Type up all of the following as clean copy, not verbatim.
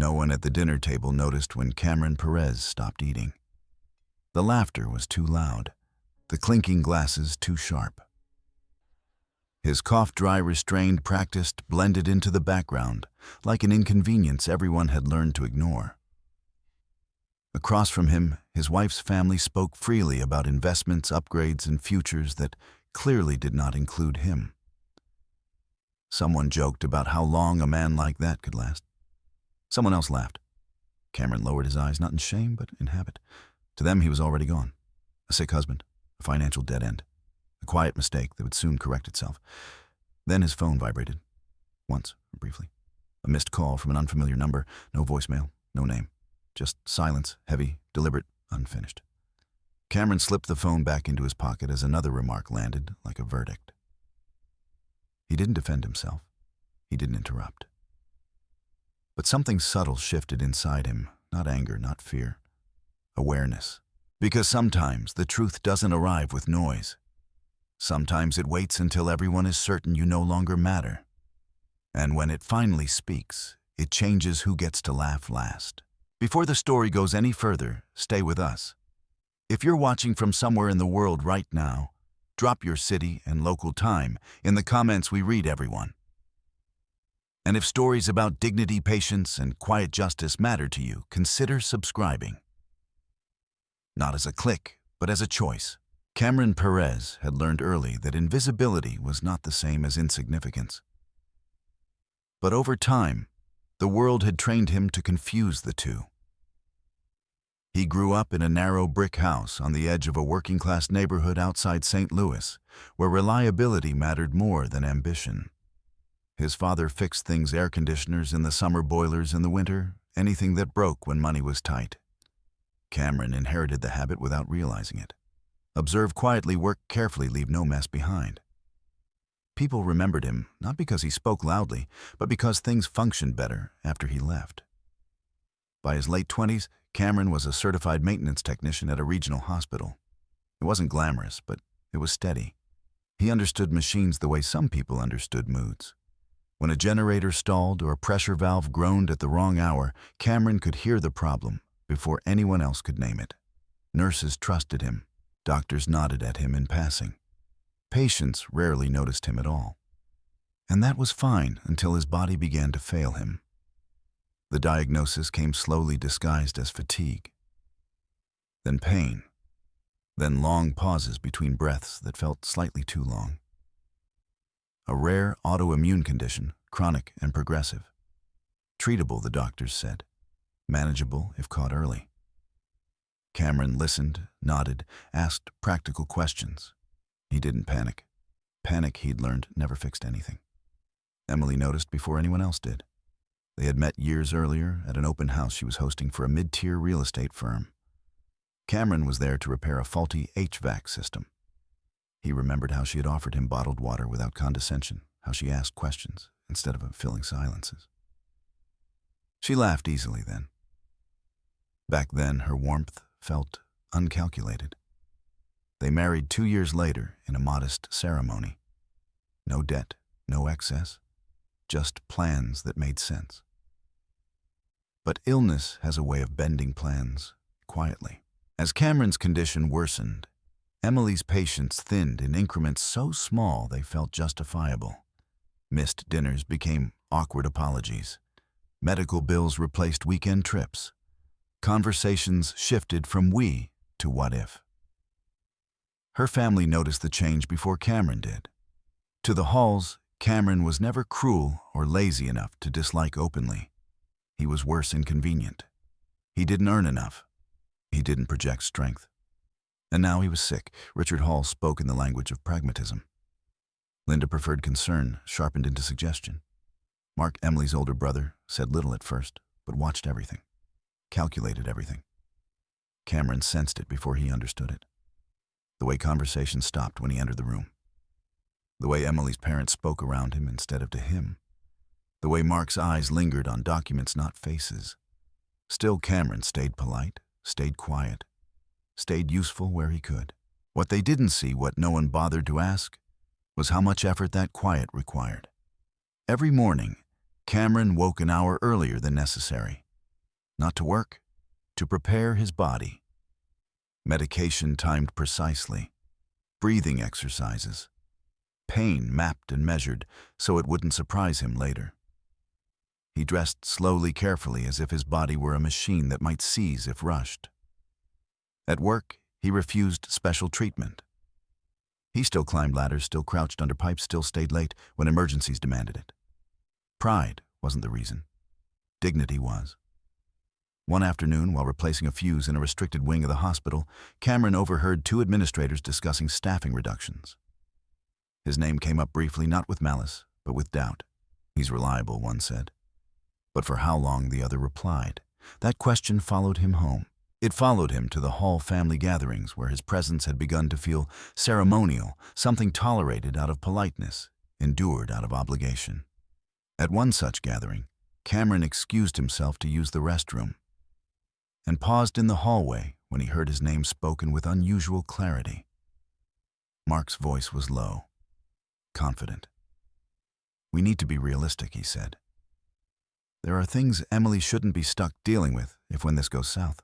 No one at the dinner table noticed when Cameron Perez stopped eating. The laughter was too loud, the clinking glasses too sharp. His cough-dry restrained practice blended into the background, like an inconvenience everyone had learned to ignore. Across from him, his wife's family spoke freely about investments, upgrades, and futures that clearly did not include him. Someone joked about how long a man like that could last. Someone else laughed. Cameron lowered his eyes, not in shame, but in habit. To them, he was already gone. A sick husband, a financial dead end, a quiet mistake that would soon correct itself. Then his phone vibrated. Once, briefly. A missed call from an unfamiliar number, no voicemail, no name. Just silence, heavy, deliberate, unfinished. Cameron slipped the phone back into his pocket as another remark landed, like a verdict. He didn't defend himself. He didn't interrupt. But something subtle shifted inside him, not anger, not fear. Awareness. Because sometimes the truth doesn't arrive with noise. Sometimes it waits until everyone is certain you no longer matter. And when it finally speaks, it changes who gets to laugh last. Before the story goes any further, stay with us. If you're watching from somewhere in the world right now, drop your city and local time. In the comments we read everyone. And if stories about dignity, patience, and quiet justice matter to you, consider subscribing. Not as a click, but as a choice. Cameron Perez had learned early that invisibility was not the same as insignificance. But over time, the world had trained him to confuse the two. He grew up in a narrow brick house on the edge of a working-class neighborhood outside St. Louis, where reliability mattered more than ambition. His father fixed things: air conditioners in the summer, boilers in the winter, anything that broke when money was tight. Cameron inherited the habit without realizing it. Observe quietly, work carefully, leave no mess behind. People remembered him not because he spoke loudly, but because things functioned better after he left. By his late 20s, Cameron was a certified maintenance technician at a regional hospital. It wasn't glamorous, but it was steady. He understood machines the way some people understood moods. When a generator stalled or a pressure valve groaned at the wrong hour, Cameron could hear the problem before anyone else could name it. Nurses trusted him. Doctors nodded at him in passing. Patients rarely noticed him at all. And that was fine until his body began to fail him. The diagnosis came slowly disguised as fatigue. Then pain. Then long pauses between breaths that felt slightly too long. A rare autoimmune condition, chronic and progressive. Treatable, the doctors said. Manageable if caught early. Cameron listened, nodded, asked practical questions. He didn't panic. Panic, he'd learned, never fixed anything. Emily noticed before anyone else did. They had met years earlier at an open house she was hosting for a mid-tier real estate firm. Cameron was there to repair a faulty HVAC system. He remembered how she had offered him bottled water without condescension, how she asked questions instead of filling silences. She laughed easily then. Back then, her warmth felt uncalculated. They married 2 years later in a modest ceremony. No debt, no excess, just plans that made sense. But illness has a way of bending plans quietly. As Cameron's condition worsened, Emily's patience thinned in increments so small they felt justifiable. Missed dinners became awkward apologies. Medical bills replaced weekend trips. Conversations shifted from we to what if. Her family noticed the change before Cameron did. To the Halls, Cameron was never cruel or lazy enough to dislike openly. He was worse inconvenient. He didn't earn enough. He didn't project strength. And now he was sick. Richard Hall spoke in the language of pragmatism. Linda preferred concern, sharpened into suggestion. Mark, Emily's older brother, said little at first, but watched everything, calculated everything. Cameron sensed it before he understood it. The way conversation stopped when he entered the room. The way Emily's parents spoke around him instead of to him. The way Mark's eyes lingered on documents, not faces. Still, Cameron stayed polite, stayed quiet, stayed useful where he could. What they didn't see, what no one bothered to ask, was how much effort that quiet required. Every morning, Cameron woke an hour earlier than necessary. Not to work, to prepare his body. Medication timed precisely. Breathing exercises. Pain mapped and measured so it wouldn't surprise him later. He dressed slowly, carefully, as if his body were a machine that might seize if rushed. At work, he refused special treatment. He still climbed ladders, still crouched under pipes, still stayed late when emergencies demanded it. Pride wasn't the reason. Dignity was. One afternoon, while replacing a fuse in a restricted wing of the hospital, Cameron overheard two administrators discussing staffing reductions. His name came up briefly, not with malice, but with doubt. "He's reliable," one said. But for how long, the other replied. That question followed him home. It followed him to the Hall family gatherings where his presence had begun to feel ceremonial, something tolerated out of politeness, endured out of obligation. At one such gathering, Cameron excused himself to use the restroom and paused in the hallway when he heard his name spoken with unusual clarity. Mark's voice was low, confident. "We need to be realistic," he said. "There are things Emily shouldn't be stuck dealing with when this goes south."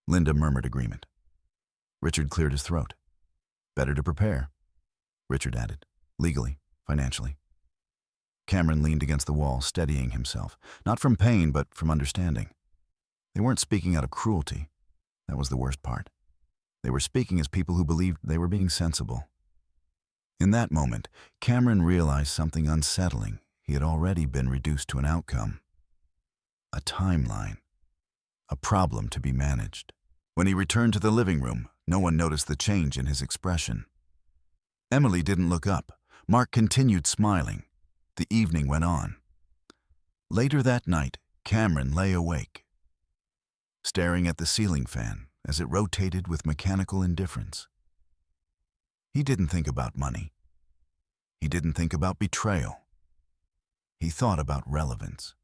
Linda murmured agreement. Richard cleared his throat. "Better to prepare," Richard added, "legally, financially." Cameron leaned against the wall, steadying himself, not from pain but from understanding. They weren't speaking out of cruelty. That was the worst part. They were speaking as people who believed they were being sensible. In that moment, Cameron realized something unsettling. He had already been reduced to an outcome. A timeline. A problem to be managed. When he returned to the living room, no one noticed the change in his expression. Emily didn't look up. Mark continued smiling. The evening went on. Later that night, Cameron lay awake, staring at the ceiling fan as it rotated with mechanical indifference. He didn't think about money. He didn't think about betrayal. He thought about relevance,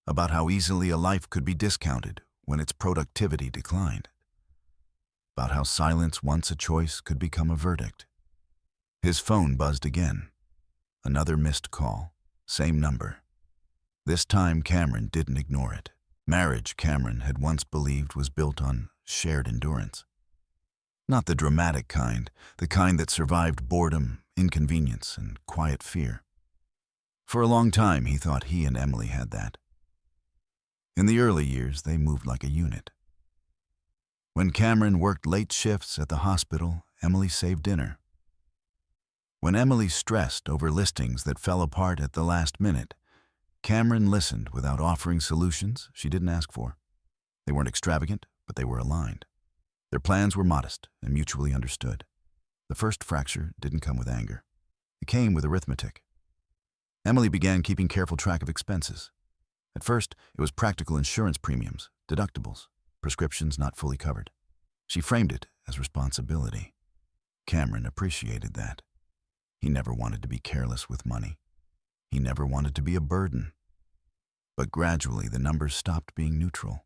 about how easily a life could be discounted when its productivity declined, about how silence once a choice could become a verdict. His phone buzzed again. Another missed call, same number. This time Cameron didn't ignore it. Marriage, Cameron had once believed, was built on shared endurance. Not the dramatic kind, the kind that survived boredom, inconvenience, and quiet fear. For a long time, he thought he and Emily had that. In the early years, they moved like a unit. When Cameron worked late shifts at the hospital, Emily saved dinner. When Emily stressed over listings that fell apart at the last minute, Cameron listened without offering solutions she didn't ask for. They weren't extravagant, but they were aligned. Their plans were modest and mutually understood. The first fracture didn't come with anger. It came with arithmetic. Emily began keeping careful track of expenses. At first, it was practical insurance premiums, deductibles, prescriptions not fully covered. She framed it as responsibility. Cameron appreciated that. He never wanted to be careless with money. He never wanted to be a burden. But gradually, the numbers stopped being neutral.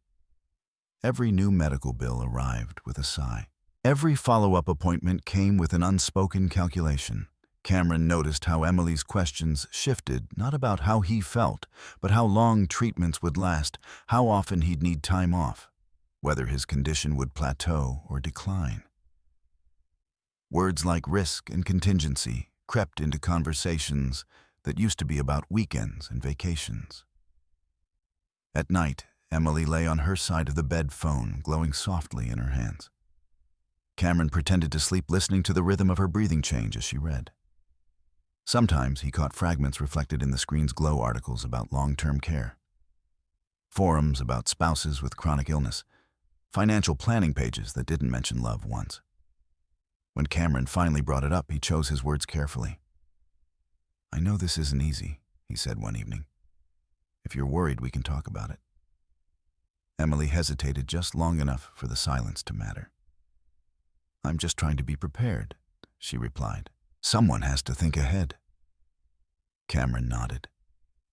Every new medical bill arrived with a sigh. Every follow-up appointment came with an unspoken calculation. Cameron noticed how Emily's questions shifted, not about how he felt, but how long treatments would last, how often he'd need time off, whether his condition would plateau or decline. Words like risk and contingency crept into conversations that used to be about weekends and vacations. At night, Emily lay on her side of the bed, phone glowing softly in her hands. Cameron pretended to sleep, listening to the rhythm of her breathing change as she read. Sometimes he caught fragments reflected in the screen's glow, articles about long-term care, forums about spouses with chronic illness, financial planning pages that didn't mention love once. When Cameron finally brought it up, he chose his words carefully. "I know this isn't easy," he said one evening. "If you're worried, we can talk about it." Emily hesitated just long enough for the silence to matter. "I'm just trying to be prepared," she replied. "Someone has to think ahead." Cameron nodded.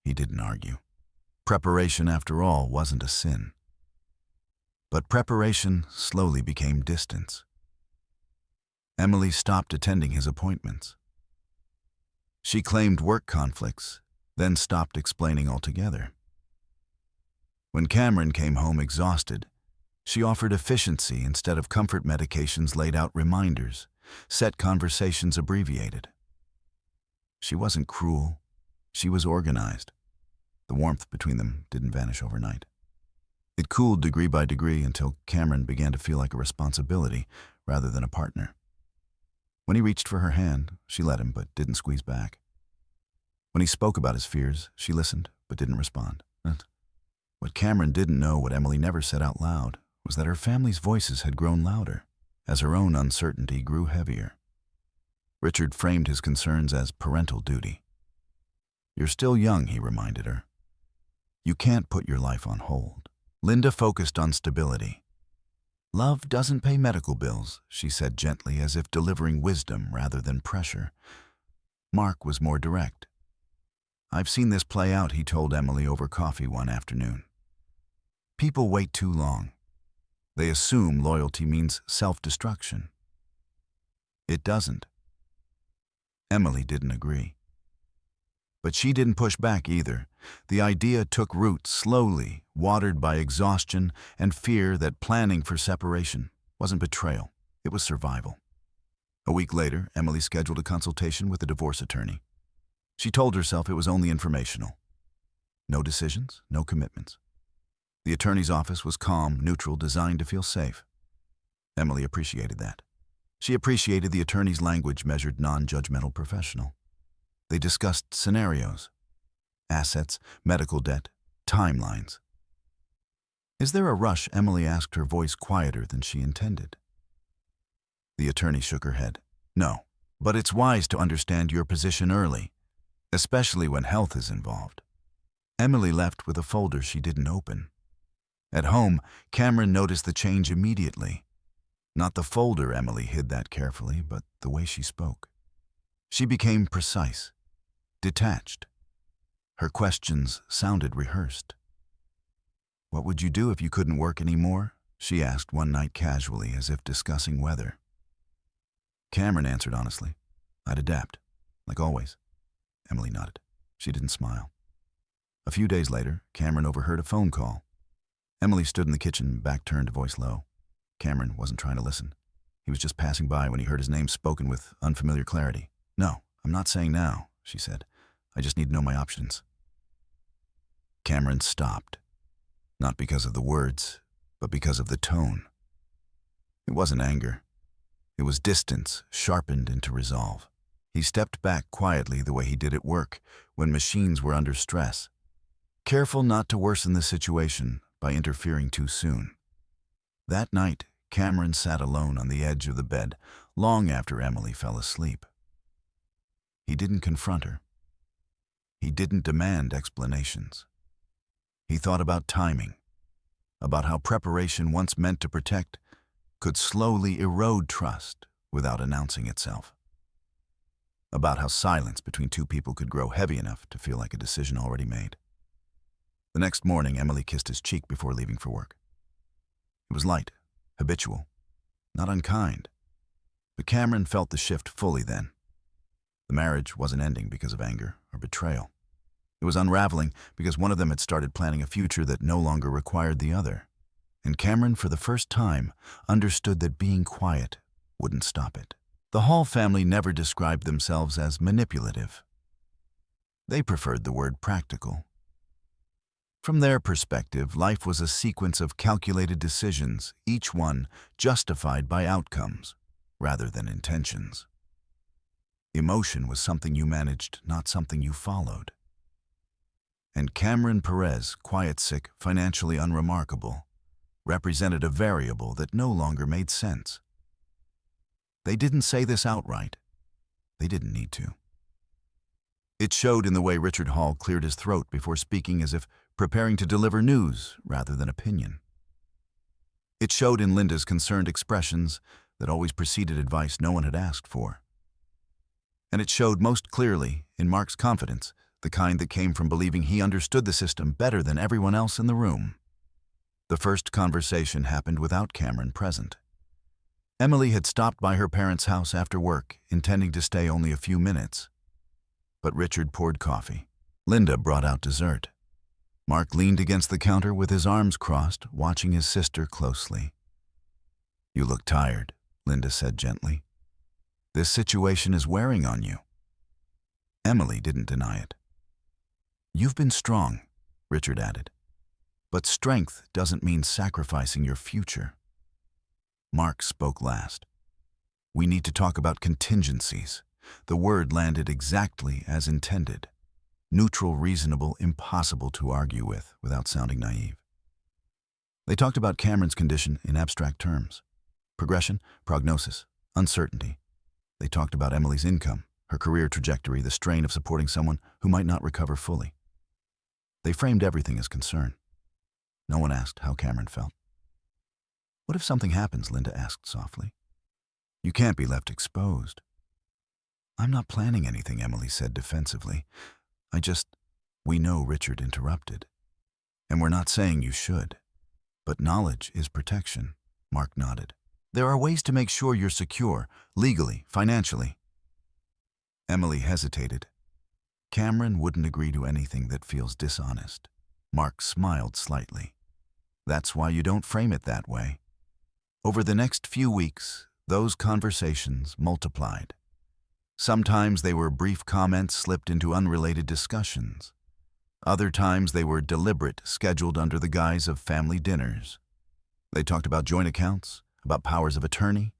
He didn't argue. Preparation, after all, wasn't a sin. But preparation slowly became distance. Emily stopped attending his appointments. She claimed work conflicts, then stopped explaining altogether. When Cameron came home exhausted, she offered efficiency instead of comfort medications, laid out reminders, set conversations abbreviated. She wasn't cruel. She was organized. The warmth between them didn't vanish overnight. It cooled degree by degree until Cameron began to feel like a responsibility rather than a partner. When he reached for her hand, she let him but didn't squeeze back. When he spoke about his fears, she listened but didn't respond. What Cameron didn't know, what Emily never said out loud, was that her family's voices had grown louder as her own uncertainty grew heavier. Richard framed his concerns as parental duty. "You're still young," he reminded her. "You can't put your life on hold." Linda focused on stability. "Love doesn't pay medical bills," she said gently, as if delivering wisdom rather than pressure. Mark was more direct. "I've seen this play out," he told Emily over coffee one afternoon. "People wait too long. They assume loyalty means self-destruction. It doesn't." Emily didn't agree. But she didn't push back either. The idea took root slowly, watered by exhaustion and fear that planning for separation wasn't betrayal, it was survival. A week later, Emily scheduled a consultation with a divorce attorney. She told herself it was only informational. No decisions, no commitments. The attorney's office was calm, neutral, designed to feel safe. Emily appreciated that. She appreciated the attorney's language, measured, non-judgmental, professional. They discussed scenarios, assets, medical debt, timelines. "Is there a rush?" Emily asked, her voice quieter than she intended. The attorney shook her head. "No, but it's wise to understand your position early, especially when health is involved." Emily left with a folder she didn't open. At home, Cameron noticed the change immediately. Not the folder, Emily hid that carefully, but the way she spoke. She became precise, detached. Her questions sounded rehearsed. "What would you do if you couldn't work anymore?" she asked one night casually, as if discussing weather. Cameron answered honestly. "I'd adapt, like always." Emily nodded. She didn't smile. A few days later, Cameron overheard a phone call. Emily stood in the kitchen, back turned, voice low. Cameron wasn't trying to listen. He was just passing by when he heard his name spoken with unfamiliar clarity. "No, I'm not saying now," she said. "I just need to know my options." Cameron stopped, not because of the words, but because of the tone. It wasn't anger. It was distance, sharpened into resolve. He stepped back quietly, the way he did at work, when machines were under stress, careful not to worsen the situation by interfering too soon. That night, Cameron sat alone on the edge of the bed, long after Emily fell asleep. He didn't confront her. He didn't demand explanations. He thought about timing, about how preparation once meant to protect could slowly erode trust without announcing itself. About how silence between two people could grow heavy enough to feel like a decision already made. The next morning, Emily kissed his cheek before leaving for work. It was light, habitual, not unkind. But Cameron felt the shift fully then. The marriage wasn't ending because of anger or betrayal. It was unraveling because one of them had started planning a future that no longer required the other. And Cameron, for the first time, understood that being quiet wouldn't stop it. The Hall family never described themselves as manipulative. They preferred the word practical. From their perspective, life was a sequence of calculated decisions, each one justified by outcomes rather than intentions. Emotion was something you managed, not something you followed. And Cameron Perez, quiet, sick, financially unremarkable, represented a variable that no longer made sense. They didn't say this outright. They didn't need to. It showed in the way Richard Hall cleared his throat before speaking, as if preparing to deliver news rather than opinion. It showed in Linda's concerned expressions that always preceded advice no one had asked for. And it showed most clearly in Mark's confidence, the kind that came from believing he understood the system better than everyone else in the room. The first conversation happened without Cameron present. Emily had stopped by her parents' house after work, intending to stay only a few minutes. But Richard poured coffee. Linda brought out dessert. Mark leaned against the counter with his arms crossed, watching his sister closely. "You look tired," Linda said gently. "This situation is wearing on you." Emily didn't deny it. "You've been strong," Richard added. "But strength doesn't mean sacrificing your future." Mark spoke last. "We need to talk about contingencies." The word landed exactly as intended. Neutral, reasonable, impossible to argue with without sounding naive. They talked about Cameron's condition in abstract terms. Progression, prognosis, uncertainty. They talked about Emily's income, her career trajectory, the strain of supporting someone who might not recover fully. They framed everything as concern. No one asked how Cameron felt. "What if something happens?" Linda asked softly. "You can't be left exposed." "I'm not planning anything," Emily said defensively. We know," Richard interrupted. "And we're not saying you should. But knowledge is protection," Mark nodded. "There are ways to make sure you're secure, legally, financially." Emily hesitated. Cameron wouldn't agree to anything that feels dishonest. Mark smiled slightly. "That's why you don't frame it that way." Over the next few weeks, those conversations multiplied. Sometimes they were brief comments slipped into unrelated discussions. Other times they were deliberate, scheduled under the guise of family dinners. They talked about joint accounts, about powers of attorney,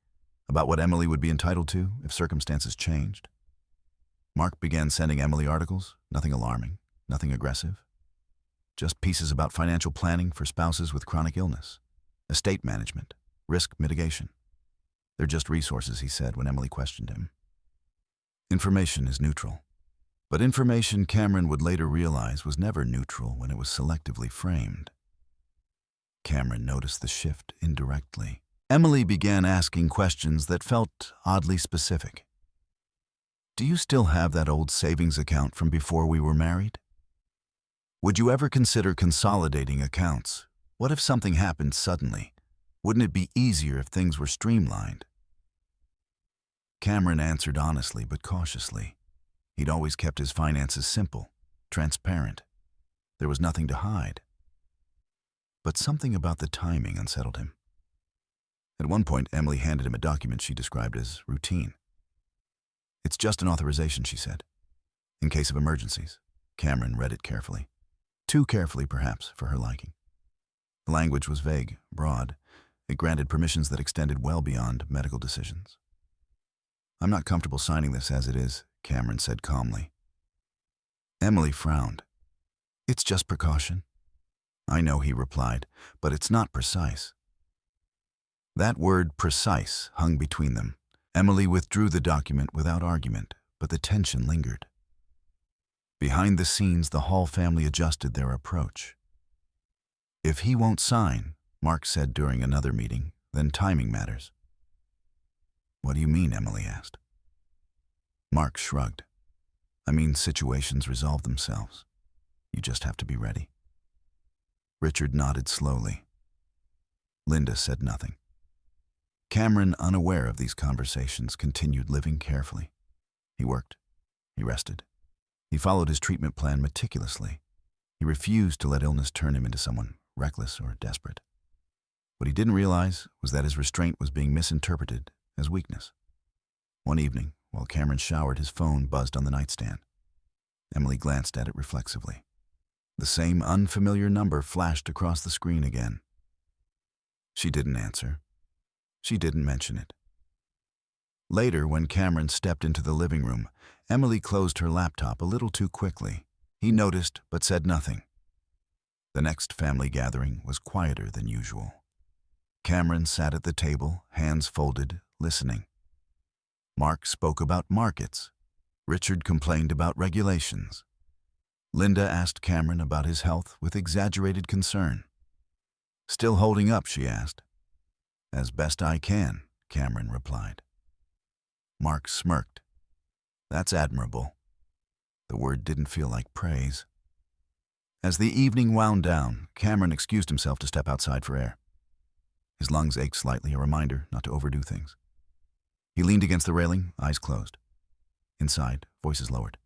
about what Emily would be entitled to if circumstances changed. Mark began sending Emily articles, nothing alarming, nothing aggressive. Just pieces about financial planning for spouses with chronic illness, estate management, risk mitigation. "They're just resources," he said when Emily questioned him. Information is neutral. But information, Cameron would later realize, was never neutral when it was selectively framed. Cameron noticed the shift indirectly. Emily began asking questions that felt oddly specific. "Do you still have that old savings account from before we were married? Would you ever consider consolidating accounts? What if something happened suddenly? Wouldn't it be easier if things were streamlined?" Cameron answered honestly but cautiously. He'd always kept his finances simple, transparent. There was nothing to hide. But something about the timing unsettled him. At one point, Emily handed him a document she described as routine. "It's just an authorization," she said. "In case of emergencies." Cameron read it carefully. Too carefully, perhaps, for her liking. The language was vague, broad. It granted permissions that extended well beyond medical decisions. "I'm not comfortable signing this as it is," Cameron said calmly. Emily frowned. "It's just precaution." "I know," he replied, "but it's not precise." That word, precise, hung between them. Emily withdrew the document without argument, but the tension lingered. Behind the scenes, the Hall family adjusted their approach. "If he won't sign," Mark said during another meeting, "then timing matters." "What do you mean?" Emily asked. Mark shrugged. "I mean, situations resolve themselves. You just have to be ready." Richard nodded slowly. Linda said nothing. Cameron, unaware of these conversations, continued living carefully. He worked. He rested. He followed his treatment plan meticulously. He refused to let illness turn him into someone reckless or desperate. What he didn't realize was that his restraint was being misinterpreted as weakness. One evening, while Cameron showered, his phone buzzed on the nightstand. Emily glanced at it reflexively. The same unfamiliar number flashed across the screen again. She didn't answer. She didn't mention it. Later, when Cameron stepped into the living room, Emily closed her laptop a little too quickly. He noticed, but said nothing. The next family gathering was quieter than usual. Cameron sat at the table, hands folded, listening. Mark spoke about markets. Richard complained about regulations. Linda asked Cameron about his health with exaggerated concern. "Still holding up?" she asked. "As best I can," Cameron replied. Mark smirked. "That's admirable." The word didn't feel like praise. As the evening wound down, Cameron excused himself to step outside for air. His lungs ached slightly, a reminder not to overdo things. He leaned against the railing, eyes closed. Inside, voices lowered.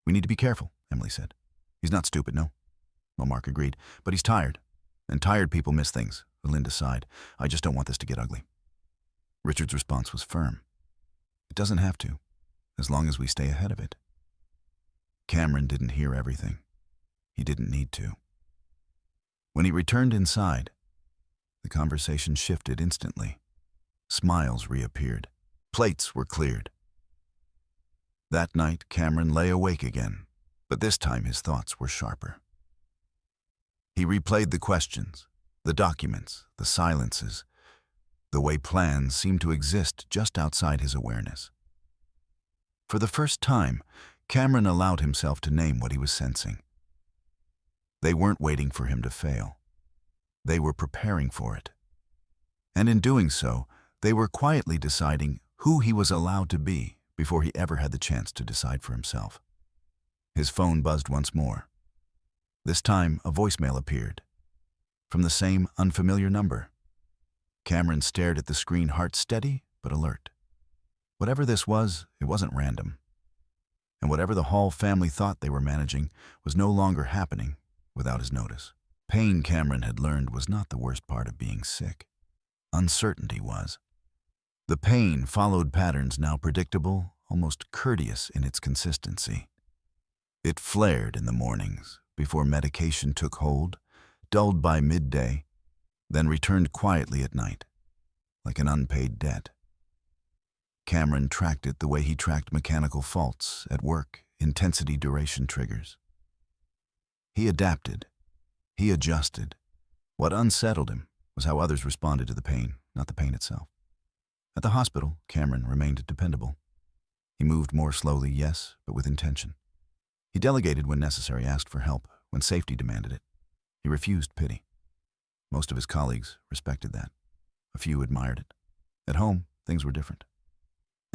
"We need to be careful," Emily said. "He's not stupid, no. Well, Mark agreed. But he's tired. And tired people miss things, Linda sighed. I just don't want this to get ugly. Richard's response was firm. It doesn't have to, as long as we stay ahead of it. Cameron didn't hear everything. He didn't need to. When he returned inside, the conversation shifted instantly. Smiles reappeared. Plates were cleared. That night, Cameron lay awake again, but this time his thoughts were sharper. He replayed the questions, the documents, the silences, the way plans seemed to exist just outside his awareness. For the first time, Cameron allowed himself to name what he was sensing. They weren't waiting for him to fail. They were preparing for it. And in doing so, they were quietly deciding who he was allowed to be before he ever had the chance to decide for himself. His phone buzzed once more. This time, a voicemail appeared. From the same unfamiliar number. Cameron stared at the screen, heart steady but alert. Whatever this was, it wasn't random. And whatever the Hall family thought they were managing was no longer happening without his notice. Pain, Cameron had learned, was not the worst part of being sick. Uncertainty was. The pain followed patterns now predictable, almost courteous in its consistency. It flared in the mornings before medication took hold, dulled by midday, then returned quietly at night, like an unpaid debt. Cameron tracked it the way he tracked mechanical faults at work, intensity duration triggers. He adapted. He adjusted. What unsettled him was how others responded to the pain, not the pain itself. At the hospital, Cameron remained dependable. He moved more slowly, yes, but with intention. He delegated when necessary, asked for help when safety demanded it. He refused pity. Most of his colleagues respected that. A few admired it. At home, things were different.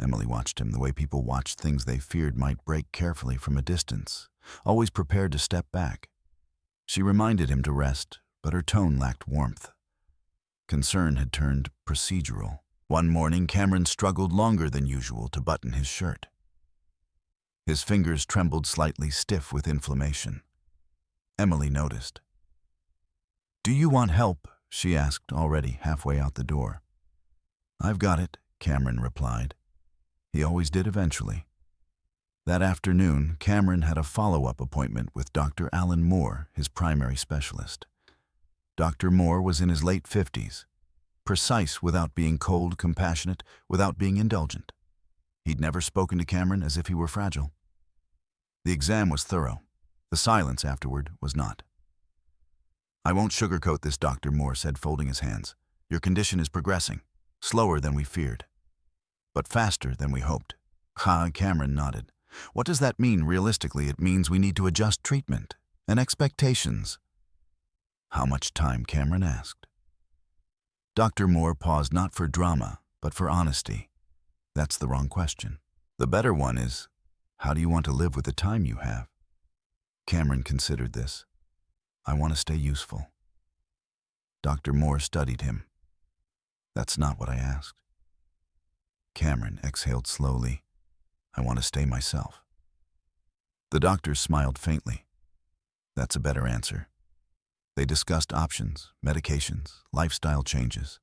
Emily watched him the way people watched things they feared might break, carefully from a distance, always prepared to step back. She reminded him to rest, but her tone lacked warmth. Concern had turned procedural. One morning, Cameron struggled longer than usual to button his shirt. His fingers trembled slightly, stiff with inflammation. Emily noticed. "Do you want help?" she asked, already halfway out the door. "I've got it," Cameron replied. He always did eventually. That afternoon, Cameron had a follow-up appointment with Dr. Alan Moore, his primary specialist. Dr. Moore was in his late 50s, precise without being cold, compassionate without being indulgent. He'd never spoken to Cameron as if he were fragile. The exam was thorough. The silence afterward was not. "I won't sugarcoat this," Dr. Moore said, folding his hands. "Your condition is progressing, slower than we feared, but faster than we hoped." Cameron nodded. "What does that mean realistically?" "It means we need to adjust treatment and expectations." "How much time?" Cameron asked. Dr. Moore paused, not for drama, but for honesty. "That's the wrong question. The better one is, how do you want to live with the time you have?" Cameron considered this. "I want to stay useful." Dr. Moore studied him. "That's not what I asked." Cameron exhaled slowly. "I want to stay myself." The doctor smiled faintly. "That's a better answer." They discussed options, medications, lifestyle changes,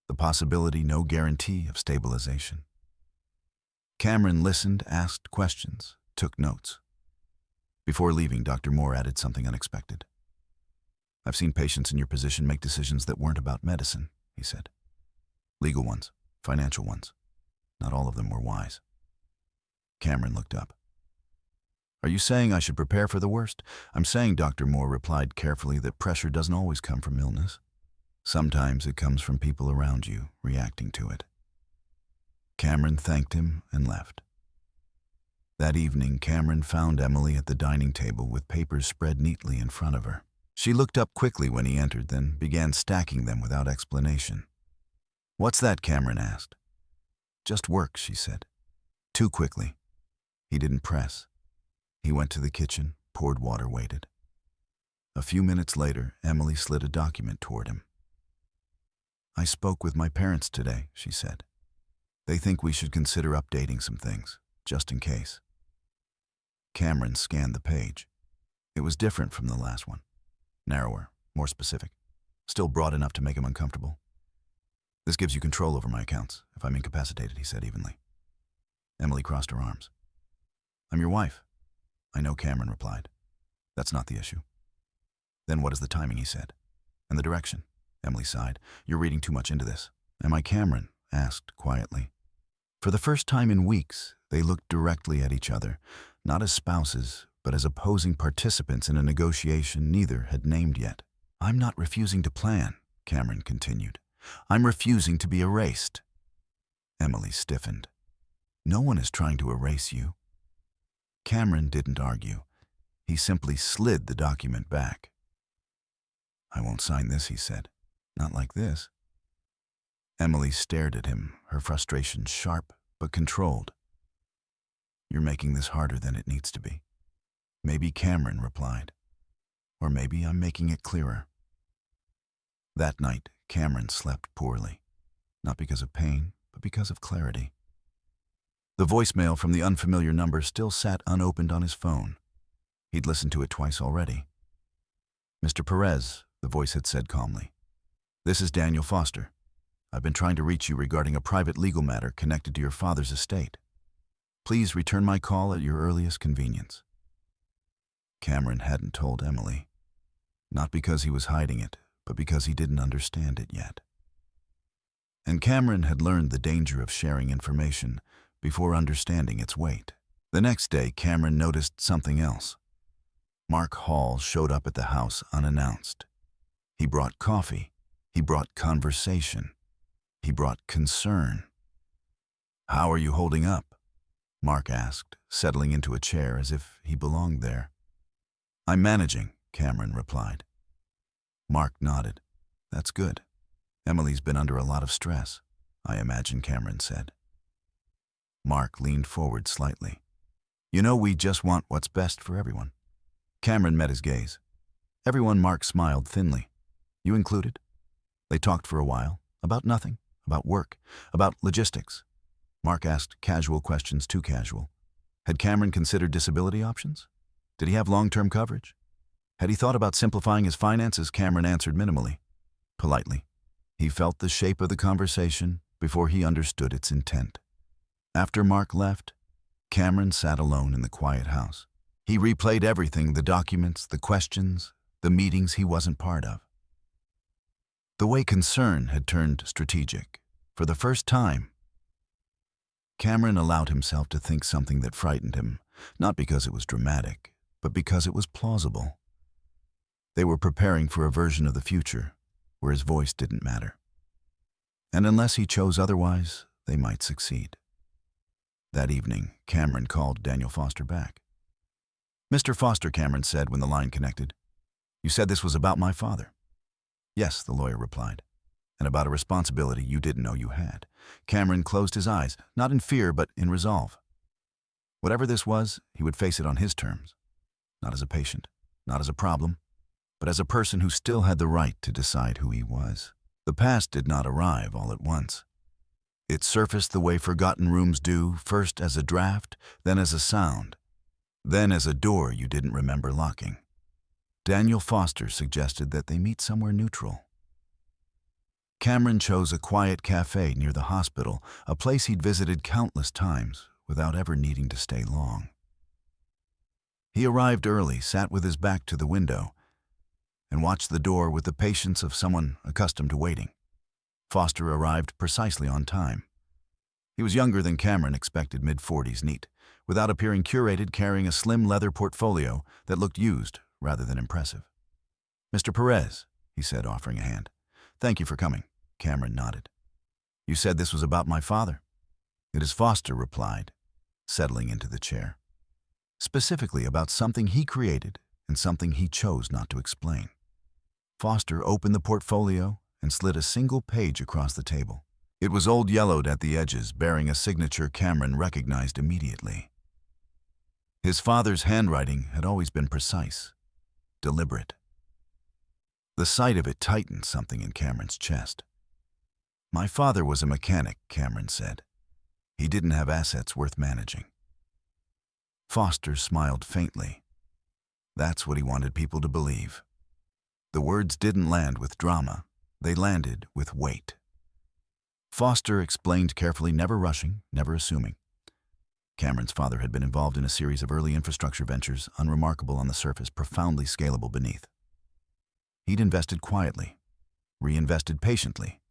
the possibility, no guarantee, of stabilization. Cameron listened, asked questions, took notes. Before leaving, Dr. Moore added something unexpected. "I've seen patients in your position make decisions that weren't about medicine," he said. "Legal ones, financial ones. Not all of them were wise." Cameron looked up. "Are you saying I should prepare for the worst?" "I'm saying," Dr. Moore replied carefully, "that pressure doesn't always come from illness. Sometimes it comes from people around you reacting to it." Cameron thanked him and left. That evening, Cameron found Emily at the dining table with papers spread neatly in front of her. She looked up quickly when he entered, then began stacking them without explanation. "What's that?" Cameron asked. "Just work," she said. Too quickly. He didn't press. He went to the kitchen, poured water, waited. A few minutes later, Emily slid a document toward him. "I spoke with my parents today," she said. "They think we should consider updating some things, just in case." Cameron scanned the page. It was different from the last one. Narrower, more specific, still broad enough to make him uncomfortable. This gives you control over my accounts, if I'm incapacitated, he said evenly. Emily crossed her arms. I'm your wife. I know, Cameron replied. That's not the issue. Then what is the timing, he said. And the direction? Emily sighed. You're reading too much into this. Am I Cameron? Asked quietly. For the first time in weeks, they looked directly at each other, not as spouses, but as opposing participants in a negotiation neither had named yet. I'm not refusing to plan, Cameron continued. I'm refusing to be erased. Emily stiffened. No one is trying to erase you. Cameron didn't argue. He simply slid the document back. I won't sign this, he said. Not like this. Emily stared at him, her frustration sharp but controlled. You're making this harder than it needs to be. Maybe, Cameron replied. Or maybe I'm making it clearer. That night, Cameron slept poorly. Not because of pain, but because of clarity. The voicemail from the unfamiliar number still sat unopened on his phone. He'd listened to it twice already. Mr. Perez, the voice had said calmly. This is Daniel Foster. I've been trying to reach you regarding a private legal matter connected to your father's estate. Please return my call at your earliest convenience. Cameron hadn't told Emily. Not because he was hiding it, but because he didn't understand it yet. And Cameron had learned the danger of sharing information before understanding its weight. The next day, Cameron noticed something else. Mark Hall showed up at the house unannounced. He brought coffee. He brought conversation. He brought concern. How are you holding up? Mark asked, settling into a chair as if he belonged there. I'm managing, Cameron replied. Mark nodded. That's good. Emily's been under a lot of stress, I imagine, Cameron said. Mark leaned forward slightly. You know, we just want what's best for everyone. Cameron met his gaze. Everyone, Mark smiled thinly. You included? They talked for a while, about nothing, about work, about logistics. Mark asked casual questions, too casual. Had Cameron considered disability options? Did he have long-term coverage? Had he thought about simplifying his finances? Cameron answered minimally, politely. He felt the shape of the conversation before he understood its intent. After Mark left, Cameron sat alone in the quiet house. He replayed everything, the documents, the questions, the meetings he wasn't part of. The way concern had turned strategic. For the first time, Cameron allowed himself to think something that frightened him, not because it was dramatic, but because it was plausible. They were preparing for a version of the future where his voice didn't matter. And unless he chose otherwise, they might succeed. That evening, Cameron called Daniel Foster back. Mr. Foster, Cameron said when the line connected. You said this was about my father. Yes, the lawyer replied, and about a responsibility you didn't know you had. Cameron closed his eyes, not in fear, but in resolve. Whatever this was, he would face it on his terms. Not as a patient, not as a problem, but as a person who still had the right to decide who he was. The past did not arrive all at once. It surfaced the way forgotten rooms do, first as a draft, then as a sound, then as a door you didn't remember locking. Daniel Foster suggested that they meet somewhere neutral. Cameron chose a quiet cafe near the hospital, a place he'd visited countless times without ever needing to stay long. He arrived early, sat with his back to the window, and watched the door with the patience of someone accustomed to waiting. Foster arrived precisely on time. He was younger than Cameron expected, mid-40s, neat, without appearing curated, carrying a slim leather portfolio that looked used rather than impressive. Mr. Perez, he said, offering a hand. Thank you for coming. Cameron nodded. You said this was about my father. It is, Foster replied, settling into the chair. Specifically about something he created and something he chose not to explain. Foster opened the portfolio and slid a single page across the table. It was old-yellowed at the edges, bearing a signature Cameron recognized immediately. His father's handwriting had always been precise, deliberate. The sight of it tightened something in Cameron's chest. My father was a mechanic, Cameron said. He didn't have assets worth managing. Foster smiled faintly. That's what he wanted people to believe. The words didn't land with drama. They landed with weight. Foster explained carefully, never rushing, never assuming. Cameron's father had been involved in a series of early infrastructure ventures, unremarkable on the surface, profoundly scalable beneath. He'd invested quietly, reinvested patiently,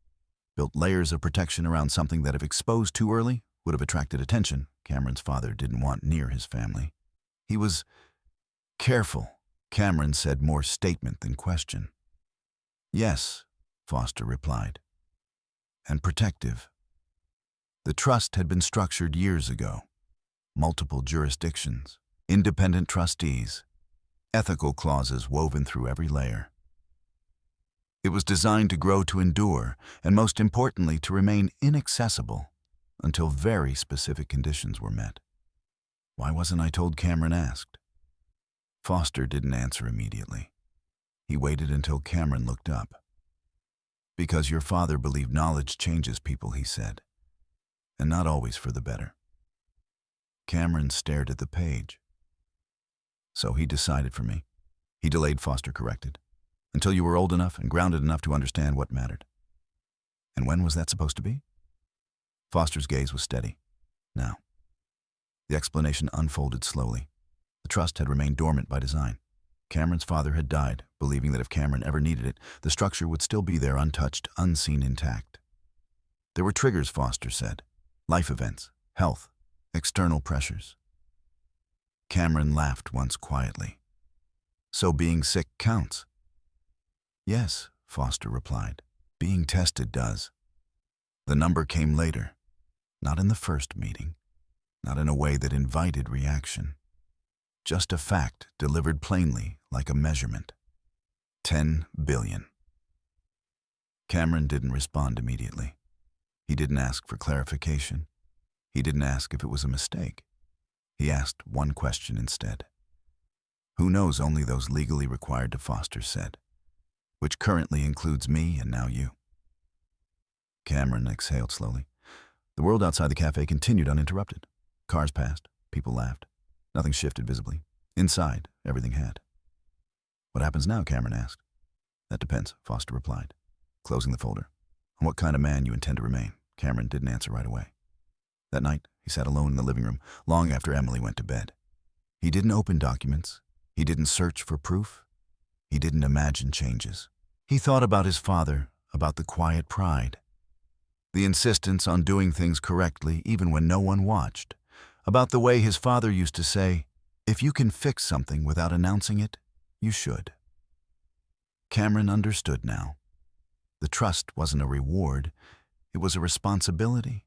built layers of protection around something that, if exposed too early, would have attracted attention Cameron's father didn't want near his family. He was careful, Cameron said, more statement than question. Yes, Foster replied, and protective. The trust had been structured years ago. Multiple jurisdictions, independent trustees, ethical clauses woven through every layer. It was designed to grow, to endure, and most importantly, to remain inaccessible until very specific conditions were met. Why wasn't I told? Cameron asked. Foster didn't answer immediately. He waited until Cameron looked up. Because your father believed knowledge changes people, he said, and not always for the better. Cameron stared at the page. So he decided for me. He delayed, Foster corrected, until you were old enough and grounded enough to understand what mattered. And when was that supposed to be? Foster's gaze was steady. Now. The explanation unfolded slowly. The trust had remained dormant by design. Cameron's father had died, believing that if Cameron ever needed it, the structure would still be there, untouched, unseen, intact. There were triggers, Foster said. Life events, health, external pressures. Cameron laughed once quietly. So being sick counts? Yes, Foster replied. Being tested does. The number came later, not in the first meeting, not in a way that invited reaction. Just a fact delivered plainly like a measurement. 10 billion. Cameron didn't respond immediately. He didn't ask for clarification. He didn't ask if it was a mistake. He asked one question instead. Who knows? Only those legally required to, Foster said, which currently includes me and now you. Cameron exhaled slowly. The world outside the cafe continued uninterrupted. Cars passed. People laughed. Nothing shifted visibly. Inside, everything had. What happens now? Cameron asked. That depends, Foster replied, closing the folder. On what kind of man you intend to remain. Cameron didn't answer right away. That night, he sat alone in the living room, long after Emily went to bed. He didn't open documents. He didn't search for proof. He didn't imagine changes. He thought about his father, about the quiet pride, the insistence on doing things correctly even when no one watched, about the way his father used to say, if you can fix something without announcing it, you should. Cameron understood now. The trust wasn't a reward, it was a responsibility.